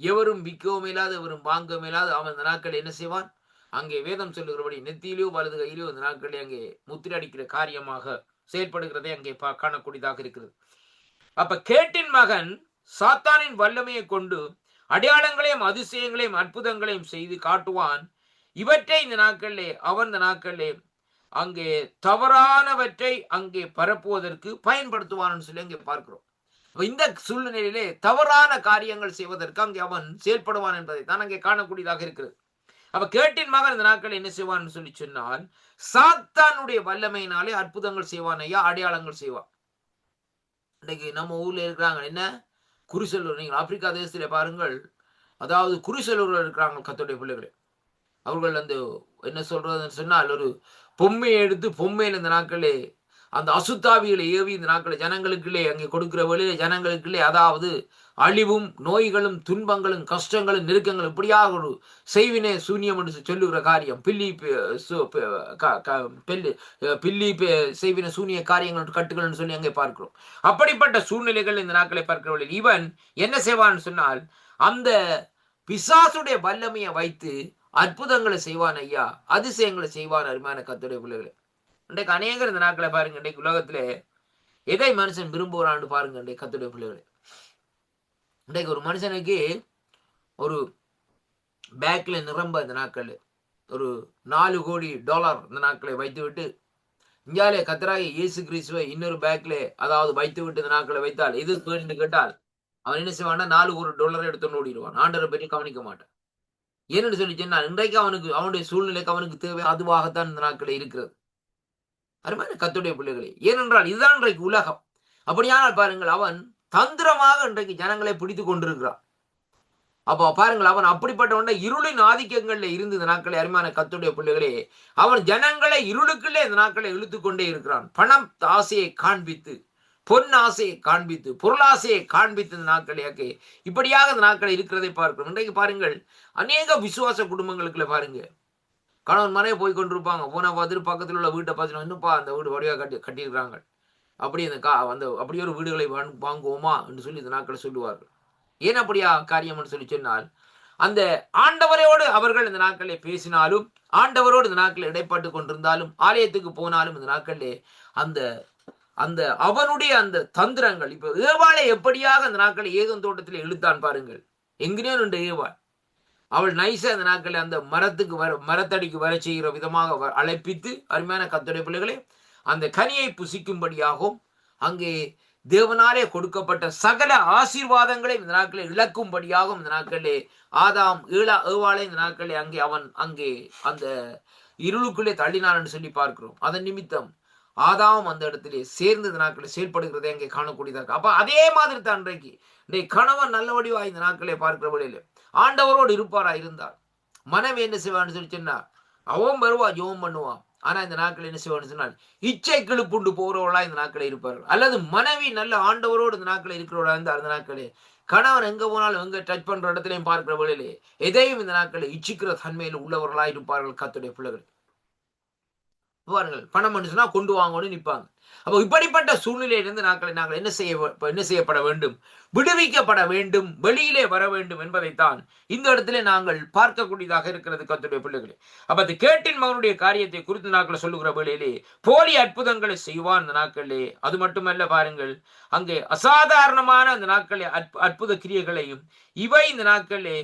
எவரும் விற்கவும் இல்லாது, எவரும் வாங்கவும் இல்லாது அவன் இந்த நாட்கள் என்ன செய்வான்? அங்கே வேதம் சொல்லுகிறபடி நெத்தியிலோ வலது கையிலோ இந்த நாட்களே அங்கே முத்திரை அடிக்கிற காரியமாக செயல்படுகிறதை அங்கே காணக்கூடியதாக இருக்கிறது. அப்ப கேட்டின் மகன் சாத்தானின் வல்லமையை கொண்டு அடையாளங்களையும் அதிசயங்களையும் அற்புதங்களையும் செய்து காட்டுவான். இவற்றை இந்த நாட்களிலே அவன் இந்த நாட்களிலே அங்கே தவறானவற்றை அங்கே பரப்புவதற்கு பயன்படுத்துவான்னு சொல்லி அங்கே பார்க்கிறோம். இந்த சூழ்நிலையிலே தவறான காரியங்கள் செய்வதற்கு அங்கே அவன் செயல்படுவான் என்பதை தான் அங்கே காணக்கூடியதாக இருக்கிறது. அப்ப கேட்டின் மகன் இந்த நாட்கள் என்ன செய்வான்னு சொல்லி சொன்னால், சாத்தானுடைய வல்லமையினாலே அற்புதங்கள் செய்வான் ஐயா, அடையாளங்கள் செய்வான். இன்னைக்கு நம்ம ஊர்ல இருக்கிறாங்க என்ன குருசெல்லூர், நீங்கள் ஆப்பிரிக்கா தேசத்திலே பாருங்கள், அதாவது குருசெல்லூர்ல இருக்கிறாங்க கர்த்தருடைய பிள்ளைகளே. அவர்கள் அந்த என்ன சொல்றதுன்னு சொன்னால், ஒரு பொம்மையை எடுத்து பொம்மையில இந்த நாட்களே அந்த அசுத்தாவிகளை ஏவி இந்த நாட்களை ஜனங்களுக்குள்ளே அங்கே கொடுக்கிற வழியிலே ஜனங்களுக்குள்ளே, அதாவது அழிவும் நோய்களும் துன்பங்களும் கஷ்டங்களும் நெருக்கங்களும் இப்படியாக ஒரு செய்வினை சூன்யம் என்று சொல்லுகிற காரியம், பில்லி செய்வின சூனிய காரியங்கள் கட்டுகள் சொல்லி அங்கே பார்க்கிறோம். அப்படிப்பட்ட சூழ்நிலைகள் இந்த நாட்களை பார்க்கிற வழியில் இவன் என்ன செய்வான்னு சொன்னால், அந்த பிசாசுடைய வல்லமையை வைத்து அற்புதங்களை செய்வான் ஐயா, அதிசயங்களை செய்வான். அருமையான கர்த்தருடைய பிள்ளைகளே, இன்றைக்கு அநேகர் இந்த நாட்களை பாருங்க, இன்றைக்கு உலகத்திலே எதை மனுஷன் விரும்புகிறான்னு பாருங்க. இன்றைக்கு கர்த்தருடைய பிள்ளைகளே, இன்றைக்கு ஒரு மனுஷனுக்கு ஒரு பேக்ல நிரம்ப இந்த நாட்கள் ஒரு $4 கோடி இந்த நாட்களை வைத்து விட்டு, இங்காலே கர்த்தராகிய இயேசு கிறிஸ்துவை இன்னொரு பேக்ல அதாவது வைத்து விட்டு இந்த நாட்களை வைத்தால் எது என்று கேட்டால் அவன் என்ன செய்வான்னா $4 கோடி எடுத்து ஓடிடுவான். ஆண்டவரை பற்றி கவனிக்க மாட்டான். ஏன்னு சொல்லி சொன்னால், இன்றைக்கு அவனுக்கு அவனுடைய சூழ்நிலைக்கு அவனுக்கு தேவை அதுவாகத்தான் இந்த நாட்களில் இருக்கிறது. அருமையான கர்த்தருடைய பிள்ளைகளே, ஏனென்றால் இதுதான் இன்றைக்கு உலகம். அப்படியானால் பாருங்கள், அவன் தந்திரமாக இன்றைக்கு ஜனங்களை பிடித்து கொண்டிருக்கிறான். அப்போ பாருங்கள், அவன் அப்படிப்பட்ட இருளின் ஆதிக்கங்கள்ல இருந்து இந்த நாட்களை, அருமையான கர்த்தருடைய பிள்ளைகளே, அவன் ஜனங்களை இருளுக்குள்ளே இந்த நாட்களை இழுத்து கொண்டே இருக்கிறான். பணம் ஆசையை காண்பித்து, பொன் ஆசையை காண்பித்து, பொருளாசையை காண்பித்து இந்த நாட்களையாக்கே இப்படியாக இந்த நாட்களை இருக்கிறதை பார்க்கிறோம். இன்றைக்கு பாருங்கள், அநேக விசுவாச குடும்பங்களுக்குள்ள பாருங்க, கணவன் மனைவி போய் கொண்டிருப்பாங்க, போன பார்த்துட்டு பக்கத்தில் உள்ள வீட்டை பார்த்துட்டு, இன்னும்ப்பா அந்த வீடு வடிவாக கட்டியிருக்கிறாங்க, அப்படி அந்த அப்படியே ஒரு வீடுகளை வாங்குவோமா என்று சொல்லி இந்த நாட்களை சொல்லுவார்கள். ஏன் அப்படியா காரியம் சொல்லி சொன்னால், அந்த ஆண்டவரோடு அவர்கள் இந்த நாட்களிலே பேசினாலும், ஆண்டவரோடு இந்த நாட்களில் இடைப்பட்டு கொண்டிருந்தாலும், ஆலயத்துக்கு போனாலும் இந்த நாட்களிலே அந்த அந்த அவனுடைய அந்த தந்திரங்கள், இப்ப ஏவாளை எப்படியாக அந்த நாட்களை ஏதன் தோட்டத்தில் இழுத்தான் பாருங்கள். எங்கேயோ நின்று ஏவாள், அவள் நைசா அந்த நாட்களை அந்த மரத்தடிக்கு வர செய்கிற விதமாக அழைப்பித்து, அருமையான கர்த்தருடைய பிள்ளைகளே, அந்த கனியை புசிக்கும்படியாகவும் அங்கே தேவனாலே கொடுக்கப்பட்ட சகல ஆசீர்வாதங்களை இந்த நாட்களை இழக்கும்படியாகவும் இந்த நாட்களிலே ஆதாம் ஏவாளை இந்த நாட்களை அங்கே அந்த இருளுக்குள்ளே தள்ளினான் என்று சொல்லி பார்க்கிறோம். அதன் நிமித்தம் ஆதாம் அந்த இடத்திலே சேர்ந்து இந்த நாட்களை செயல்படுகிறதை அங்கே காணக்கூடியதாக. அப்ப அதே மாதிரி தான் இன்றைக்கு கணவன் நல்ல வடிவா இந்த நாட்களை பார்க்கிற வழியில ஆண்டவரோடு இருப்பாரா இருந்தால், மனைவி என்ன செய்வான்னு சொல்லி சொன்னா, அவன் வருவா, ஜெபம் பண்ணுவான். ஆனா இந்த நாட்கள் என்ன செய்வான்னு சொன்னால், இச்சை கிளுப்புண்டு போறவளா இந்த நாட்களை இருப்பார்கள். அல்லது மனைவி நல்ல ஆண்டவரோடு இந்த நாட்களை இருக்கிறவளா இருந்தால், அந்த நாட்களே கணவன் எங்க போனாலும் எங்க டச் பண்ற இடத்துலையும் பார்க்கிற வழியிலே எதையும் இந்த நாட்களை இச்சிக்கிற தன்மையில் உள்ளவர்களா இருப்பார்கள் கர்த்தருடைய பிள்ளைகள். பாருங்கள், பணம் சொன்னா கொண்டு வாங்கன்னு நிற்பாங்க. அப்போ இப்படிப்பட்ட சூழ்நிலையிலிருந்து நாங்கள் என்ன செய்யப்பட வேண்டும், விடுவிக்கப்பட வேண்டும், வெளியிலே வர வேண்டும் என்பதைத்தான் இந்த இடத்துல நாங்கள் பார்க்கக்கூடியதாக இருக்கிறது கர்த்தருடைய பிள்ளைகளே. அப்ப அது கேட்டின் மகனுடைய காரியத்தை குறித்து நாட்கள் சொல்லுகிற வேளையிலே போலி அற்புதங்களை செய்வான் இந்த நாட்களிலே. அது மட்டுமல்ல பாருங்கள், அங்கே அசாதாரணமான அந்த நாட்களே அற்புத கிரியைகளையும் இவை இந்த நாட்களிலே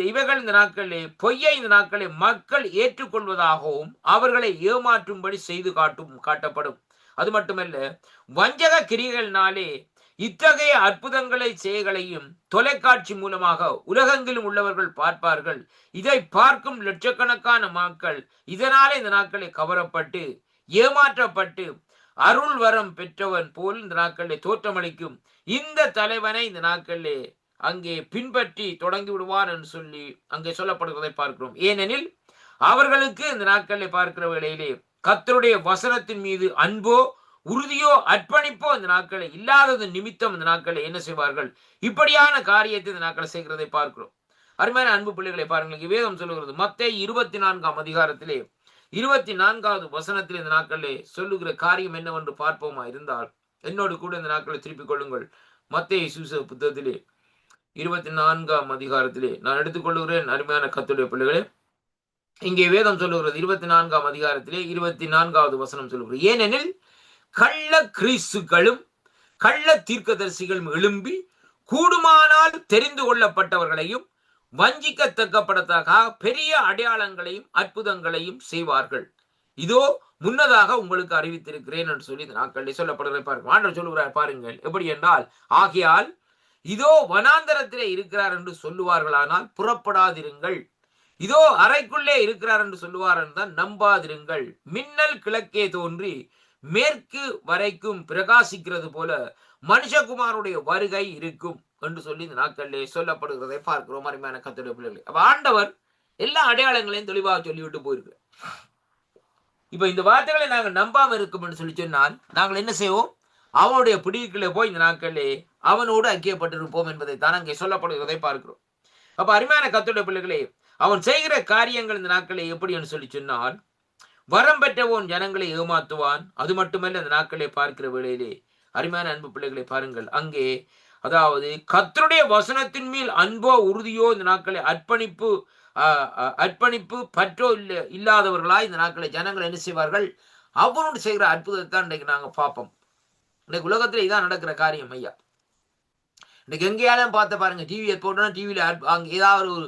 இவைகள் இந்த நாட்களிலே பொய்யை இந்த நாட்களை மக்கள் ஏற்றுக்கொள்வதாகவும் அவர்களை ஏமாற்றும்படி செய்து காட்டப்படும். அது மட்டுமல்ல, வஞ்சக கிரிகளினாலே இத்தகைய அற்புதங்களை செய்களையும் தொலைக்காட்சி மூலமாக உலகெங்கிலும் உள்ளவர்கள் பார்ப்பார்கள். இதை பார்க்கும் லட்சக்கணக்கான மக்கள் இதனாலே இந்த நாட்களை கவரப்பட்டு ஏமாற்றப்பட்டு அருள் வரம் பெற்றவன் போல் இந்த நாட்களிலே தோற்றமளிக்கும் இந்த தலைவனை இந்த நாட்களிலே அங்கே பின்பற்றி தொடங்கி விடுவார் என்று சொல்லி அங்கே சொல்லப்படுவதை பார்க்கிறோம். ஏனெனில் அவர்களுக்கு இந்த நாட்களில் பார்க்கிற வேளையிலே கர்த்தருடைய வசனத்தின் மீது அன்போ உறுதியோ அர்ப்பணிப்போ இந்த நாட்களை இல்லாதது நிமித்தம் இந்த நாட்களை என்ன செய்வார்கள், இப்படியான காரியத்தை இந்த நாட்களை செய்கிறதை பார்க்கிறோம். அருமையான அன்பு பிள்ளைகளை பாருங்கள், வேதம் சொல்லுகிறது மத்தேயு 24ஆம் அதிகாரத்திலே 24வது வசனத்தில் இந்த நாட்களிலே சொல்லுகிற காரியம் என்னவென்று பார்ப்போமா இருந்தால், என்னோடு கூட இந்த நாட்களை திருப்பிக் கொள்ளுங்கள். மத்தேயு சுவிசேஷ புத்தகத்திலே 24ஆம் அதிகாரத்திலே நான் எடுத்துக்கொள்கிறேன். அருமையான கர்த்தருடைய பிள்ளைகளே, இங்கே வேதம் சொல்லுகிறது 24ஆம் அதிகாரத்திலே 24வது வசனம் சொல்லுகிறது, ஏனெனில் கள்ள கிறிஸ்துக்களும் கள்ள தீர்க்கதரிசிகளும் எழும்பி கூடுமானால் தெரிந்து கொள்ளப்பட்டவர்களையும் வஞ்சிக்கத்தக்கப்படத்தக்க பெரிய அடையாளங்களையும் அற்புதங்களையும் செய்வார்கள். இதோ முன்னதாக உங்களுக்கு அறிவித்திருக்கிறேன் என்று சொல்லி இந்த நாட்களில் சொல்லப்படுகிற பாருங்கள். ஆண்டவர் சொல்லுகிறார் பாருங்கள், எப்படி என்றால், ஆகையால் இதோ வனாந்தரத்திலே இருக்கிறார் என்று சொல்லுவார்களானால் புறப்படாதிருங்கள், இதோ அறைக்குள்ளே இருக்கிறார் என்று சொல்லுவார் என்றால் நம்பாதிருங்கள். மின்னல் கிழக்கே தோன்றி மேற்கு வரைக்கும் பிரகாசிக்கிறது போல மனுஷகுமாருடைய வருகை இருக்கும் என்று சொல்லி இந்த நாட்களிலே சொல்லப்படுகிறதை பார்க்கிறோம். அருமையான கர்த்தருடைய பிள்ளைகளே, அப்ப ஆண்டவர் எல்லா அடையாளங்களையும் தெளிவாக சொல்லிவிட்டு போயிருக்கு. இப்ப இந்த வார்த்தைகளை நாங்கள் நம்பாம இருக்கும் என்று சொல்லி சொன்னால் நாங்கள் என்ன செய்வோம்? அவனுடைய பிடிக்குள்ளே போய் இந்த நாட்களிலே அவனோடு ஐக்கியப்பட்டிருப்போம் என்பதை தான் அங்கே சொல்லப்படுகிறதை பார்க்கிறோம். அப்ப அருமையான கர்த்தருடைய பிள்ளைகளே, அவன் செய்கிற காரியங்கள் இந்த நாட்களில் எப்படி என்று சொல்லி சொன்னால், வரம் பெற்றவன் ஜனங்களை ஏமாத்துவான். அது மட்டுமல்ல, இந்த நாட்களை பார்க்கிற வேளையிலே அருமையான அன்பு பிள்ளைகளை பாருங்கள், அங்கே அதாவது கர்த்தருடைய வசனத்தின் மேல் அன்போ உறுதியோ இந்த நாட்களை அர்ப்பணிப்பு பற்றோ இல்லாதவர்களா இந்த நாட்களை ஜனங்கள் என்ன செய்வார்கள்? அவனோடு செய்கிற அற்புதத்தை தான் இன்றைக்கு நாங்க பார்ப்போம். இன்னைக்கு உலகத்துல இதான் நடக்கிற காரியம் ஐயா. இன்னைக்கு எங்கேயாலும் பார்த்த பாருங்க, டிவியை போட்டோம்னா டிவியில அங்க ஏதாவது ஒரு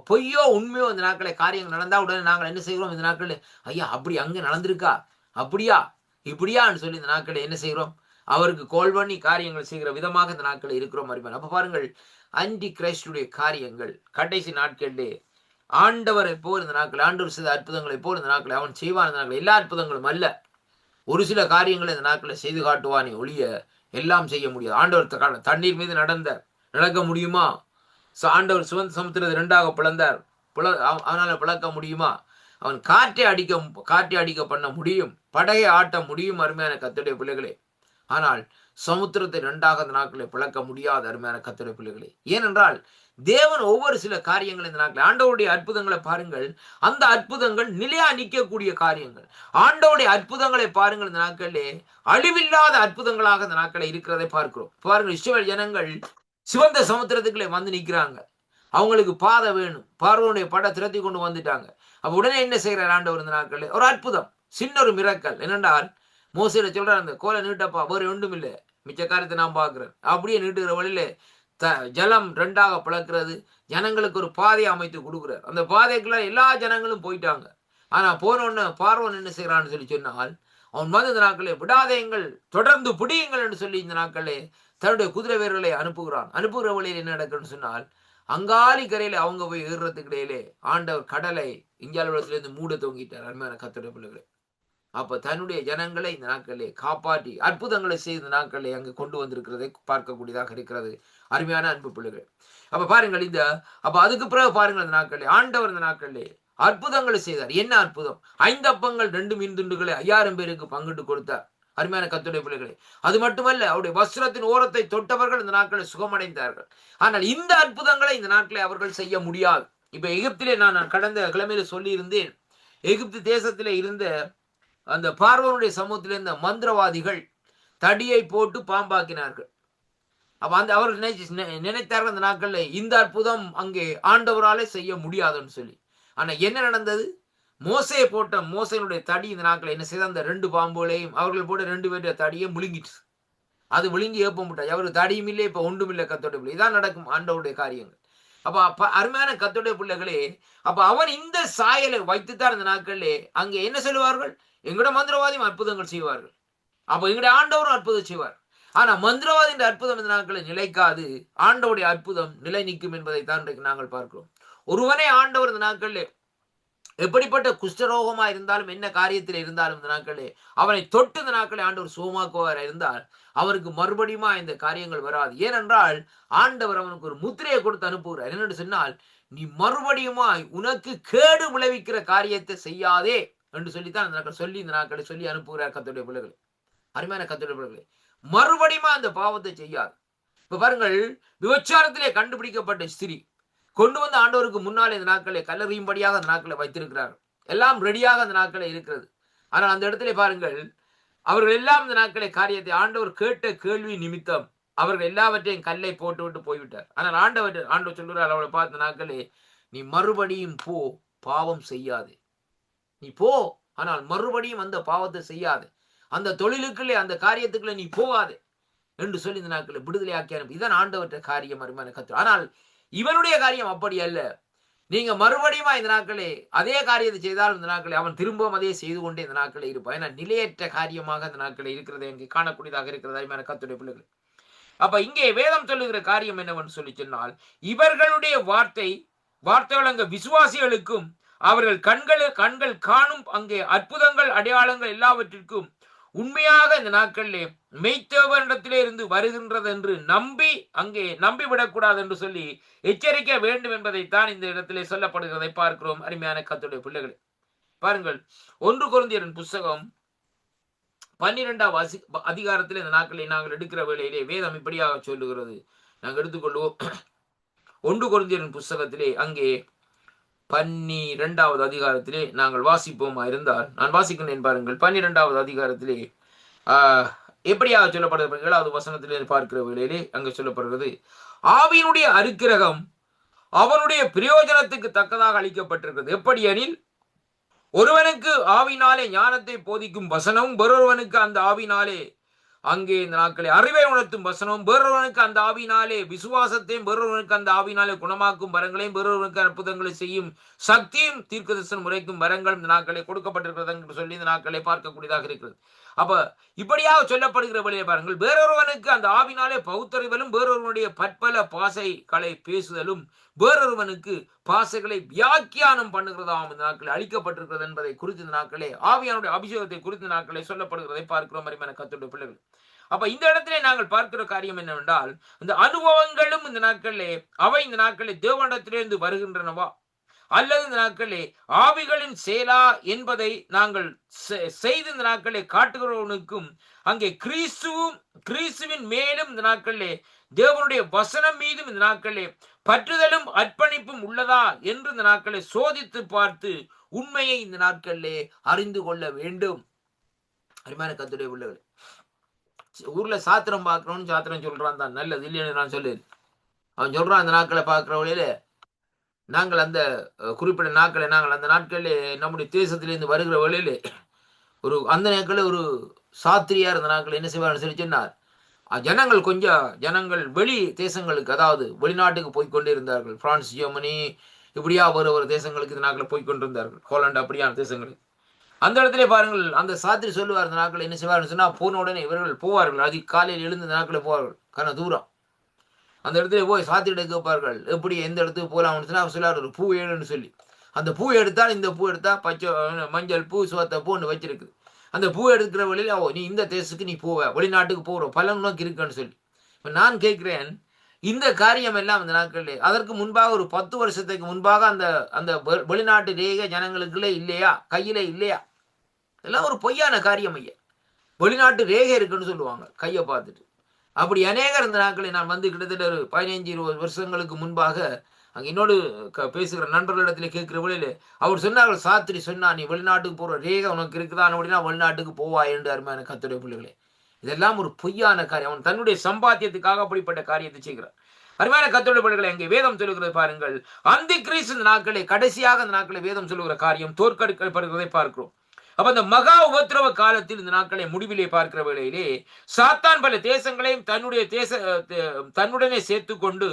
பொய்யோ உண்மையோ இந்த நாட்களை காரியங்கள் நடந்தா உடனே நாங்கள் என்ன செய்கிறோம்? இந்த நாட்கள் ஐயா அப்படி அங்க நடந்திருக்கா, அப்படியா இப்படியான்னு சொல்லி இந்த நாட்களை என்ன செய்கிறோம்? அவருக்கு கோல் பண்ணி காரியங்கள் செய்கிற விதமாக இந்த நாட்கள் இருக்கிறோம். அறிவான். அப்ப பாருங்கள், ஆன்டி கிரைஸ்டுடைய காரியங்கள் கடைசி நாட்களிலே ஆண்டவரை போல் இந்த நாட்கள், ஆண்டவர் செய்த அற்புதங்களை போல் இந்த நாட்களை அவன் செய்வான். இந்த நாட்கள் எல்லா அற்புதங்களும் அல்ல, ஒரு சில காரியங்களை இந்த நாட்களை செய்து காட்டுவானே ஒழிய எல்லாம் செய்ய முடியாது. ஆண்டவர் தண்ணீர் மீது நடக்க முடியுமா? ஆண்டவர் சிவந்த சமுத்திரத்தை 2ஆக பிளந்தார், அவனால பிளக்க முடியுமா? அவன் காற்றை அடிக்க பண்ண முடியும், படையை ஆட்ட முடியும். அருமையான கர்த்தருடைய பிள்ளைகளே, ஆனால் சமுத்திரத்தை 2ஆக இந்த நாட்களை பிளக்க முடியாத அருமையான கர்த்தருடைய பிள்ளைகளே. ஏனென்றால் தேவன் ஒவ்வொரு சில காரியங்கள் இந்த நாட்கள், ஆண்டவருடைய அற்புதங்களை பாருங்கள், அந்த அற்புதங்கள் நிலையா நிற்கக்கூடிய காரியங்கள். ஆண்டவருடைய அற்புதங்களை பாருங்கள், இந்த நாட்களிலே அழிவில்லாத அற்புதங்களாக இந்த நாட்களை இருக்கிறதை பார்க்கிறோம். பாருங்கள், இஸ்ரவேல் ஜனங்கள் சிவந்த சமுத்திரத்துக்குள்ளே வந்து நிற்கிறாங்க, அவங்களுக்கு பாதை வேணும், பார்வோனுடைய படை திரட்டி கொண்டு வந்துட்டாங்க. அப்ப உடனே என்ன செய்யறார் ஆண்டவர்? இந்த நாட்களில் ஒரு அற்புதம், சின்ன ஒரு மிரக்கல் என்னென்றால், மோசையில சொல்றாரு, அந்த கோலை நீட்டப்பா, வேறு ஒன்றும் இல்லை, மிச்ச காரியத்தை நான் பார்க்கிறேன். அப்படியே நீட்டுகிற வழியில ஜலம் 2ஆக பிளக்கிறது, ஜனங்களுக்கு ஒரு பாதையை அமைத்து கொடுக்குறார். அந்த பாதைக்குள்ள எல்லா ஜனங்களும் போயிட்டாங்க. ஆனா போனோன்னு பார்வோன் என்ன செய்யறான்னு சொல்லி சொன்னால், அவன் வந்து இந்த நாட்களே விடாதேங்கள், தொடர்ந்து பிடியுங்கள் என்று சொல்லி இந்த நாட்களே தன்னுடைய குதிரை வீரர்களை அனுப்புகிறான். அனுப்புகிற வழியில் என்ன நடக்குன்னு சொன்னால், அங்காளி கரையில அவங்க போய் ஏறுறதுக்கு இடையிலே ஆண்டவர் கடலை இந்தியாவிலிருந்து மூட தொங்கிட்டார். அருமையான கர்த்தருடைய பிள்ளைகளே, அப்ப தன்னுடைய ஜனங்களை இந்த நாட்களிலே காப்பாற்றி அற்புதங்களை செய்த நாட்களை அங்கு கொண்டு வந்திருக்கிறதை பார்க்கக்கூடியதாக இருக்கிறது. அருமையான அன்பு பிள்ளைகள், அப்ப பாருங்கள், அப்ப அதுக்கு பிறகு பாருங்கள், இந்த நாட்களிலே ஆண்டவர் இந்த நாட்களிலே அற்புதங்களை செய்தார். என்ன அற்புதம்? 5 அப்பங்கள் 2 மீன் துண்டுகளை 5000 பேருக்கு பங்கிட்டு கொடுத்தார். அருமையான கர்த்தருடைய பிள்ளைகளே, அது மட்டுமல்ல, அவருடைய வஸ்திரத்தின் ஓரத்தை தொட்டவர்கள் இந்த நாட்களை சுகமடைந்தார்கள். ஆனால் இந்த அற்புதங்களை இந்த நாட்களை அவர்கள் செய்ய முடியாது. இப்ப எகிப்திலே நான் கடந்த கிழமையில சொல்லி இருந்தேன், எகிப்து தேசத்திலே இருந்த அந்த பார்வோனுடைய சமூகத்திலே இருந்த மந்திரவாதிகள் தடியை போட்டு பாம்பாக்கினார்கள். அப்ப அவர்கள் நினைத்தார்கள் அந்த நாட்கள்ல இந்த அற்புதம் அங்கே ஆண்டவராலே செய்ய முடியாதுன்னு சொல்லி. ஆனா என்ன நடந்தது? மோசையினுடைய தடி இந்த நாட்களை என்ன செய்த, அந்த 2 பாம்புகளையும் அவர்கள் போட்டு 2 பேருடைய தடியை முழுங்கிட்டு, அது விழுங்கி ஏப்பமுட்டாச்சு. அவருக்கு தடியும் இல்லை, இப்ப ஒன்றும் இல்லை. கர்த்தருடைய பிள்ளை, இதான் நடக்கும் ஆண்டவருடைய காரியங்கள். அப்ப அருமையான கர்த்தருடைய பிள்ளைகளே, அப்ப அவன் இந்த சாயலை வைத்துத்தான் இந்த நாட்களிலே அங்கே என்ன சொல்லுவார்கள்? எங்களோட மந்திரவாதியும் அற்புதங்கள் செய்வார்கள், அப்ப எங்களுடைய ஆண்டவரும் அற்புதம் செய்வார். ஆனா மந்திரவாதியின் அற்புதம் இந்த நாட்களில் நிலைக்காது, ஆண்டவருடைய அற்புதம் நிலை நிற்கும் என்பதை தான் நாங்கள் பார்க்கிறோம். ஒருவனே ஆண்டவர் இந்த நாட்களிலே எப்படிப்பட்ட குஷ்டரோகமா இருந்தாலும், என்ன காரியத்தில் இருந்தாலும் இந்த நாட்களே அவனை தொட்டு இந்த நாட்களை ஆண்டவர் சுகமாக்குவார் இருந்தால் அவருக்கு மறுபடியும் இந்த காரியங்கள் வராது. ஏனென்றால் ஆண்டவர் அவனுக்கு ஒரு முத்திரையை கொடுத்து அனுப்புகிறார். என்னென்று சொன்னால், நீ மறுபடியுமாய் உனக்கு கேடு விளைவிக்கிற காரியத்தை செய்யாதே என்று சொல்லித்தான் இந்த நாட்கள் சொல்லி அனுப்புகிறார் கர்த்தருடைய பிள்ளைகளை. அருமையான கர்த்தருடைய பிள்ளைகளை, மறுபடியும் அந்த பாவத்தை செய்யாது. இப்ப பாருங்கள், விபச்சாரத்திலே கண்டுபிடிக்கப்பட்ட ஸ்திரீ கொண்டு வந்து ஆண்டவருக்கு முன்னாலே இந்த நாட்களை கல்லறியும்படியாக அந்த நாட்களை வைத்திருக்கிறார். எல்லாம் ரெடியாக அந்த நாட்களை இருக்கிறது. ஆனால் அந்த இடத்துல பாருங்கள், அவர்கள் எல்லாம் இந்த நாட்களை காரியத்தை ஆண்டவர் கேட்ட கேள்வி நிமித்தம் அவர்கள் எல்லாவற்றையும் கல்லை போட்டு விட்டு போய்விட்டார். ஆனால் ஆண்டவர் சொல்லுறார் அவளை பார்த்த நாட்களே, நீ மறுபடியும் போ, பாவம் செய்யாது. நீ போ, ஆனால் மறுபடியும் அந்த பாவத்தை செய்யாது. அந்த தொழிலுக்குள்ளே அந்த காரியத்துக்குள்ள நீ போகாது. என்று சொல்லி இந்த நாட்களை விடுதலையாக்கி அனுப்பி இதான் ஆண்டவற்ற காரியம் அருமையான கர்த்தர். ஆனால் இவனுடைய காரியம் அப்படி அல்ல. நீங்க மறுபடியும் இந்த நாட்களே அதே காரியத்தை செய்தால் இந்த நாட்களை அவன் திரும்பவும் அதே செய்து கொண்டே இந்த நாட்களை இருப்பான். ஏன்னா நிலையற்ற காரியமாக இந்த நாட்களை இருக்கிறது இங்கே காணக்கூடியதாக இருக்கிறது அருமையான கர்த்தருடைய பிள்ளைகள். அப்ப இங்கே வேதம் சொல்லுகிற காரியம் என்னவென்று சொல்லி சொன்னால், இவர்களுடைய வார்த்தைகள் அங்க விசுவாசிகளுக்கும் அவர்கள் கண்கள் காணும் அங்கே அற்புதங்கள் அடையாளங்கள் எல்லாவற்றிற்கும் உண்மையாக இந்த நாட்களிலே மெய்த்தேவனிடத்திலே இருந்து வருகின்றது என்று நம்பி விடக்கூடாது என்று சொல்லி எச்சரிக்க வேண்டும் என்பதைத்தான் இந்த இடத்திலே சொல்லப்படுகிறதை பார்க்கிறோம் அருமையான கர்த்தருடைய பிள்ளைகளை. பாருங்கள், 1 கொரிந்தியரின் புஸ்தகம் 12ஆம் அதிகாரத்தில் இந்த நாட்களை நாங்கள் எடுக்கிற வேளையிலே வேதம் இப்படியாக சொல்லுகிறது. நாங்கள் எடுத்துக்கொள்வோம் 1 கொரிந்தியரின் புஸ்தகத்திலே அங்கே 12ஆவது அதிகாரத்திலே நாங்கள் வாசிப்போமா இருந்தால், நான் வாசிக்கிறேன் பாருங்கள். 12ஆவது அதிகாரத்திலே எப்படியாக சொல்லப்படுகிறது 7வது வசனத்திலே பார்க்கிற வேளையிலே அங்கே சொல்லப்படுகிறது, ஆவியினுடைய அருக்கிரகம் அவனுடைய பிரயோஜனத்துக்கு தக்கதாக அளிக்கப்பட்டிருக்கிறது. எப்படி எனில், ஒருவனுக்கு ஆவினாலே ஞானத்தை போதிக்கும் வசனமும், வேறொருவனுக்கு அந்த ஆவினாலே அங்கே இந்த நாட்களை அறிவை உணர்த்தும் வசனமும், வேறொருவனுக்கு அந்த ஆவினாலே விசுவாசத்தையும், வேறொருவனுக்கு அந்த ஆவினாலே குணமாக்கும் வரங்களையும், வேறொருவனுக்கு அற்புதங்களை செய்யும் சக்தியும், தீர்க்கதரிசனம் உரைக்கும் வரங்கள் இந்த நாட்களை கொடுக்கப்பட்டிருக்கிறது என்று சொல்லி இந்த நாட்களை பார்க்கக்கூடியதாக இருக்கிறது. அப்ப இப்படியாக சொல்லப்படுகிற வழியை பாருங்கள், வேறொருவனுக்கு அந்த ஆவினாலே பகுத்தறிவலும், வேறொருவனுடைய பற்பல பாசைகளை பேசுதலும், வேறொருவனுக்கு பாசைகளை வியாக்கியானம் பண்ணுகிறதாம் இந்த நாட்களை அளிக்கப்பட்டிருக்கிறது என்பதை குறித்து இந்த நாட்களே ஆவியானுடைய அபிஷேகத்தை குறித்த நாட்களை சொல்லப்படுகிறதை பார்க்கிறோம் அருமையான கர்த்தருடைய பிள்ளைகள். அப்ப இந்த இடத்திலே நாங்கள் பார்க்கிற காரியம் என்னவென்றால், இந்த அனுபவங்களும் இந்த நாட்களிலே அவை இந்த நாட்களே தேவனிடத்திலிருந்து வருகின்றனவா அல்லது இந்த நாட்களே ஆவிகளின் செயலா என்பதை நாங்கள் செய்து இந்த நாட்களை காட்டுகிறவனுக்கும் அங்கே கிறிஸ்துவின் மேலும் இந்த நாட்களிலே தேவனுடைய வசனம் மீதும் இந்த நாட்களிலே பற்றுதலும் அர்ப்பணிப்பும் உள்ளதா என்று இந்த நாட்களை சோதித்து பார்த்து உண்மையை இந்த நாட்களிலே அறிந்து கொள்ள வேண்டும். அருமையான கர்த்தருடைய பிள்ளைகளே, ஊர்ல சாத்திரம் பார்க்கிறோம்னு சாத்திரம் சொல்றான் தான், நல்லது இல்லைன்னு நான் சொல்லேன். அவன் சொல்றான், அந்த நாட்களை பார்க்கிற வழியில நாங்கள் அந்த குறிப்பிட்ட நாட்களை நாங்கள் அந்த நாட்களிலே நம்முடைய தேசத்திலிருந்து வருகிற வழியிலே அந்த நாட்களில் ஒரு சாத்திரியார் இந்த நாட்கள் என்ன செய்வார்னு சொல்லி சொன்னார். ஜனங்கள் வெளி தேசங்களுக்கு, அதாவது வெளிநாட்டுக்கு போய்கொண்டே இருந்தார்கள். பிரான்ஸ், ஜெர்மனி இப்படியா ஒரு தேசங்களுக்கு இந்த நாட்களில் போய்கொண்டிருந்தார்கள். ஹோலண்டு அப்படியான தேசங்களுக்கு. அந்த இடத்துல பாருங்கள், அந்த சாத்திரி சொல்லுவார், இந்த நாட்கள் என்ன செய்வார்னு சொன்னா, போன உடனே இவர்கள் போவார்கள். அது காலையில் எழுந்து இந்த நாட்களில் போவார்கள். கன தூரம் அந்த இடத்துல போய் சாத்திரிட கேட்பார்கள், எப்படி எந்த இடத்துக்கு போகலாம்னு சொன்னா அவர் சொல்லார், ஒரு பூ ஏழுன்னு சொல்லி. அந்த பூ எடுத்தால் இந்த பூ எடுத்தா பச்சை மஞ்சள் பூ சிவத்த பூன்னு வச்சிருக்கு. அந்த பூ எடுக்கிற வழியில நீ இந்த தேசத்துக்கு நீ போவ, வெளிநாட்டுக்கு போகிறோம், பலன் நோக்கி இருக்குன்னு சொல்லி. இப்போ நான் கேட்கிறேன், இந்த காரியம் எல்லாம் இந்த நாட்களிலே அதற்கு முன்பாக ஒரு 10 வருஷத்துக்கு முன்பாக அந்த அந்த வெளிநாட்டு ரேகை ஜனங்களுக்குள்ளே இல்லையா, கையில இல்லையா? இதெல்லாம் ஒரு பொய்யான காரியம் ஐயா. வெளிநாட்டு ரேகை இருக்குன்னு சொல்லுவாங்க கையை பார்த்துட்டு. அப்படி அநேகர் இந்த நாட்களை நான் வந்து கிட்டத்தட்ட ஒரு 15-20 வருஷங்களுக்கு முன்பாக அங்கே என்னோடு பேசுகிற நண்பர்களிடத்துல கேட்கிற வழியில அவர் சொன்னார்கள், சாத்திரி சொன்னா, நீ வெளிநாட்டுக்கு போற ரேகை உனக்கு இருக்குதான் அப்படின்னா வெளிநாட்டுக்கு போவா என்று. அருமையான கர்த்தருடைய பிள்ளைகளே, இதெல்லாம் ஒரு பொய்யான காரியம். அவன் தன்னுடைய சம்பாத்தியத்துக்காக அப்படிப்பட்ட காரியத்தை செய்கிறார். அருமையான கர்த்தருடைய பிள்ளைகளை, அங்கே வேதம் சொல்லுகிறது பாருங்கள், அந்த கிறிஸ்து இந்த நாட்களை கடைசியாக இந்த நாட்களை வேதம் சொல்லுகிற காரியம் தோற்கடிக்கப்படுகிறதை பார்க்கிறோம். அப்ப அந்த மகா உபத்திரவ காலத்தில் இந்த நாட்களை முடிவிலே பார்க்கிற வேளையிலே சாத்தான் பல தேசங்களையும் தன்னுடனே சேர்த்து கொண்டு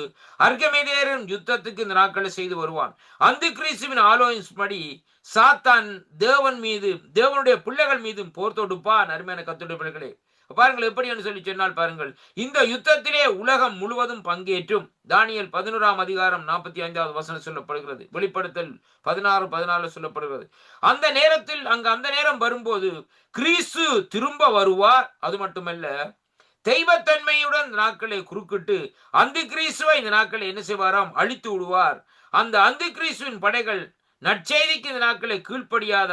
அர்கமேதியரின் யுத்தத்துக்கு இந்த நாட்களை செய்து வருவான். அந்த கிறிஸ்துவின் ஆலோசனைப்படி சாத்தான் தேவனுடைய பிள்ளைகள் மீதும் போர் தொடுப்பான். அருமையான கர்த்தருடைய பிள்ளைகளே, பாருங்கள் எப்படி என்று சொல்லி சொன்னால் பாருங்கள், இந்த யுத்தத்திலே உலகம் முழுவதும் பங்கேற்றும். தானியேல் 11ஆம் அதிகாரம் 45வது வசனம் சொல்லப்படுகிறது. வெளிப்படுத்தல் 16:14 சொல்லப்படுகிறது. அந்த நேரம் வரும்போது கிறிஸ்து திரும்ப வருவார். அது மட்டுமல்ல, தெய்வத்தன்மையுடன் இந்த நாட்களை குறுக்கிட்டு அந்த கிறிஸ்துவை இந்த நாட்களை என்ன செய்வாராம், அழித்து விடுவார். அந்த கிறிஸ்துவின் படைகள் நற்செய்திக்கு இந்த நாட்களை கீழ்ப்படியாத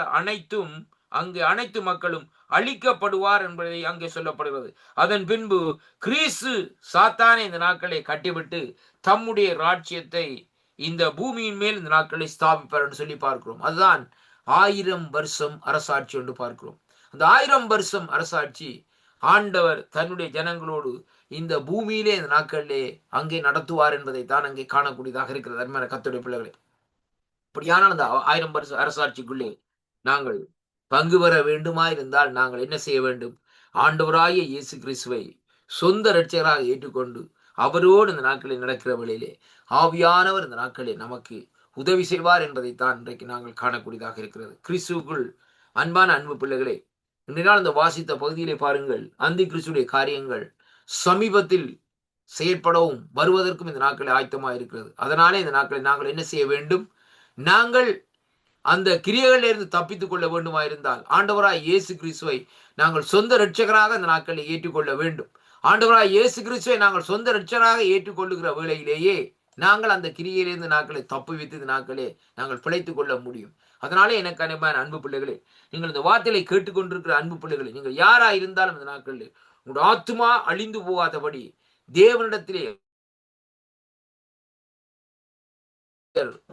அனைத்து மக்களும் அழிக்கப்படுவார் என்பதை அங்கே சொல்லப்படுகிறது. அதன் பின்பு கிறிஸ்து சாத்தானை இந்த நாட்களை கட்டிவிட்டு தம்முடைய ராஜ்யத்தை இந்த பூமியின் மேல் இந்த நாட்களை ஸ்தாபிப்பார் என்று சொல்லி பார்க்கிறோம். அதுதான் 1000 வருஷம் அரசாட்சி என்று பார்க்கிறோம். அந்த 1000 வருஷம் அரசாட்சி ஆண்டவர் தன்னுடைய ஜனங்களோடு இந்த பூமியிலே இந்த நாட்களிலே அங்கே நடத்துவார் என்பதை தான் அங்கே காணக்கூடியதாக இருக்கிறது. அருமையான கர்த்தருடைய பிள்ளைகளே, அப்படியானால் அந்த 1000 வருஷ அரசாட்சிக்குள்ளே நாங்கள் பங்கு பெற வேண்டுமா இருந்தால் நாங்கள் என்ன செய்ய வேண்டும்? ஆண்டவராகிய இயேசு கிறிஸ்துவை சொந்த இரட்சகராக ஏற்றுக்கொண்டு அவரோடு இந்த நாட்களில் நடக்கிற வேளையிலே ஆவியானவர் இந்த நாட்களில் நமக்கு உதவி செய்வார் என்பதைத்தான் இன்றைக்கு நாங்கள் காணக்கூடியதாக இருக்கிறது. கிறிஸ்துவுக்குள் அன்பான அன்பு பிள்ளைகளே, இன்றைய நாள் இந்த வாசித்த பகுதியிலே பாருங்கள், அந்தி கிறிஸ்துடைய காரியங்கள் சமீபத்தில் செயற்படவும் வருவதற்கும் இந்த நாட்களில் ஆயத்தமாக இருக்கிறது. அதனாலே இந்த நாட்களில் நாங்கள் என்ன செய்ய வேண்டும்? நாங்கள் அந்த கிரியைகளிலிருந்து தப்பித்துக் கொள்ள வேண்டுமாயிருந்தால் ஆண்டவராய் இயேசு கிறிஸ்துவை நாங்கள் சொந்த இரட்சகராக இந்த நாட்களில் ஏற்றுக்கொள்ள வேண்டும். ஆண்டவராய் இயேசு கிறிஸ்துவை நாங்கள் சொந்த இரட்சகராக ஏற்றுக்கொள்ளுகிற வேளையிலேயே நாங்கள் அந்த கிரியையிலிருந்து நாட்களை தப்புவித்து இந்த நாட்களே நாங்கள் பிழைத்துக் கொள்ள முடியும். அதனாலே எனக்கு அன்பான அன்பு பிள்ளைகளே, நீங்கள் இந்த வார்த்தையை கேட்டுக்கொண்டிருக்கிற அன்பு பிள்ளைகளே, நீங்கள் யாரா இருந்தாலும் இந்த நாட்களில் உங்களுடைய ஆத்துமா அழிந்து போகாதபடி தேவனிடத்திலே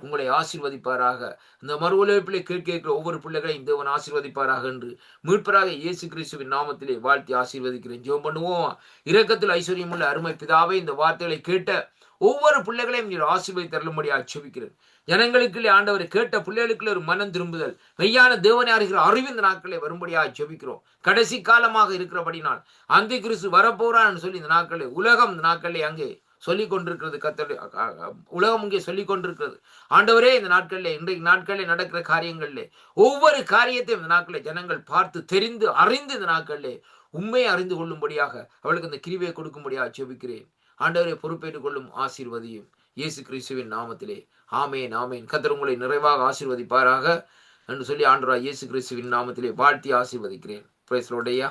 உங்களை ஆசீர்வதிப்பாராக. இந்த மறு உலகிலே கேட்கிற ஒவ்வொரு பிள்ளைகளையும் தேவன் ஆசீர்வதிப்பாராக என்று மீட்பராக இயேசு கிறிஸ்துவின் நாமத்திலே வாழ்த்தி ஆசீர்வதிக்கிறேன். ஜெபம் பண்ணுவோம். இரக்கத்தில் ஐஸ்வர்யமுள்ள அருமை பிதாவே, இந்த வார்த்தைகளை கேட்ட ஒவ்வொரு பிள்ளைகளையும் நீர் ஆசீர்வதி தரும்படியாக ஜெபிக்கிறேன். ஜனங்களுக்குள்ளே ஆண்டவரை கேட்ட பிள்ளைகளுக்குள்ள ஒரு மனம் திரும்புதல், மெய்யான தேவனை அறிகிற அறிவிந்த நாட்களே வரும்படியாக ஜெபிக்கிறோம். கடைசி காலமாக இருக்கிறபடினால் அந்தி கிறிஸ்து வரப்போறான்னு சொல்லி இந்த நாட்களே உலகம் இந்த நாட்களே அங்கே சொல்லிக் கொண்டிருக்கிறது. உலகம் இங்கே சொல்லிக் கொண்டிருக்கிறது. ஆண்டவரே, இந்த நாட்களிலே இன்றைக்கு நாட்களிலே நடக்கிற காரியங்களிலே ஒவ்வொரு காரியத்தையும் இந்த நாட்களிலே ஜனங்கள் பார்த்து தெரிந்து அறிந்து இந்த நாட்களிலே உண்மையை அறிந்து கொள்ளும்படியாக அவளுக்கு இந்த கிருபையை கொடுக்கும்படியாக ஜெபிக்கிறேன். ஆண்டவரை பொறுப்பேற்றுக் கொள்ளும் ஆசீர்வதியும் இயேசு கிறிஸ்துவின் நாமத்திலே. ஆமேன், ஆமேன். கர்த்தர் உங்களை நிறைவாக ஆசீர்வதிப்பாராக என்று சொல்லி ஆண்டவராய் இயேசு கிறிஸ்துவின் நாமத்திலே வாழ்த்தி ஆசீர்வதிக்கிறேன். பிரைஸ் தி லார்ட் ஐயா.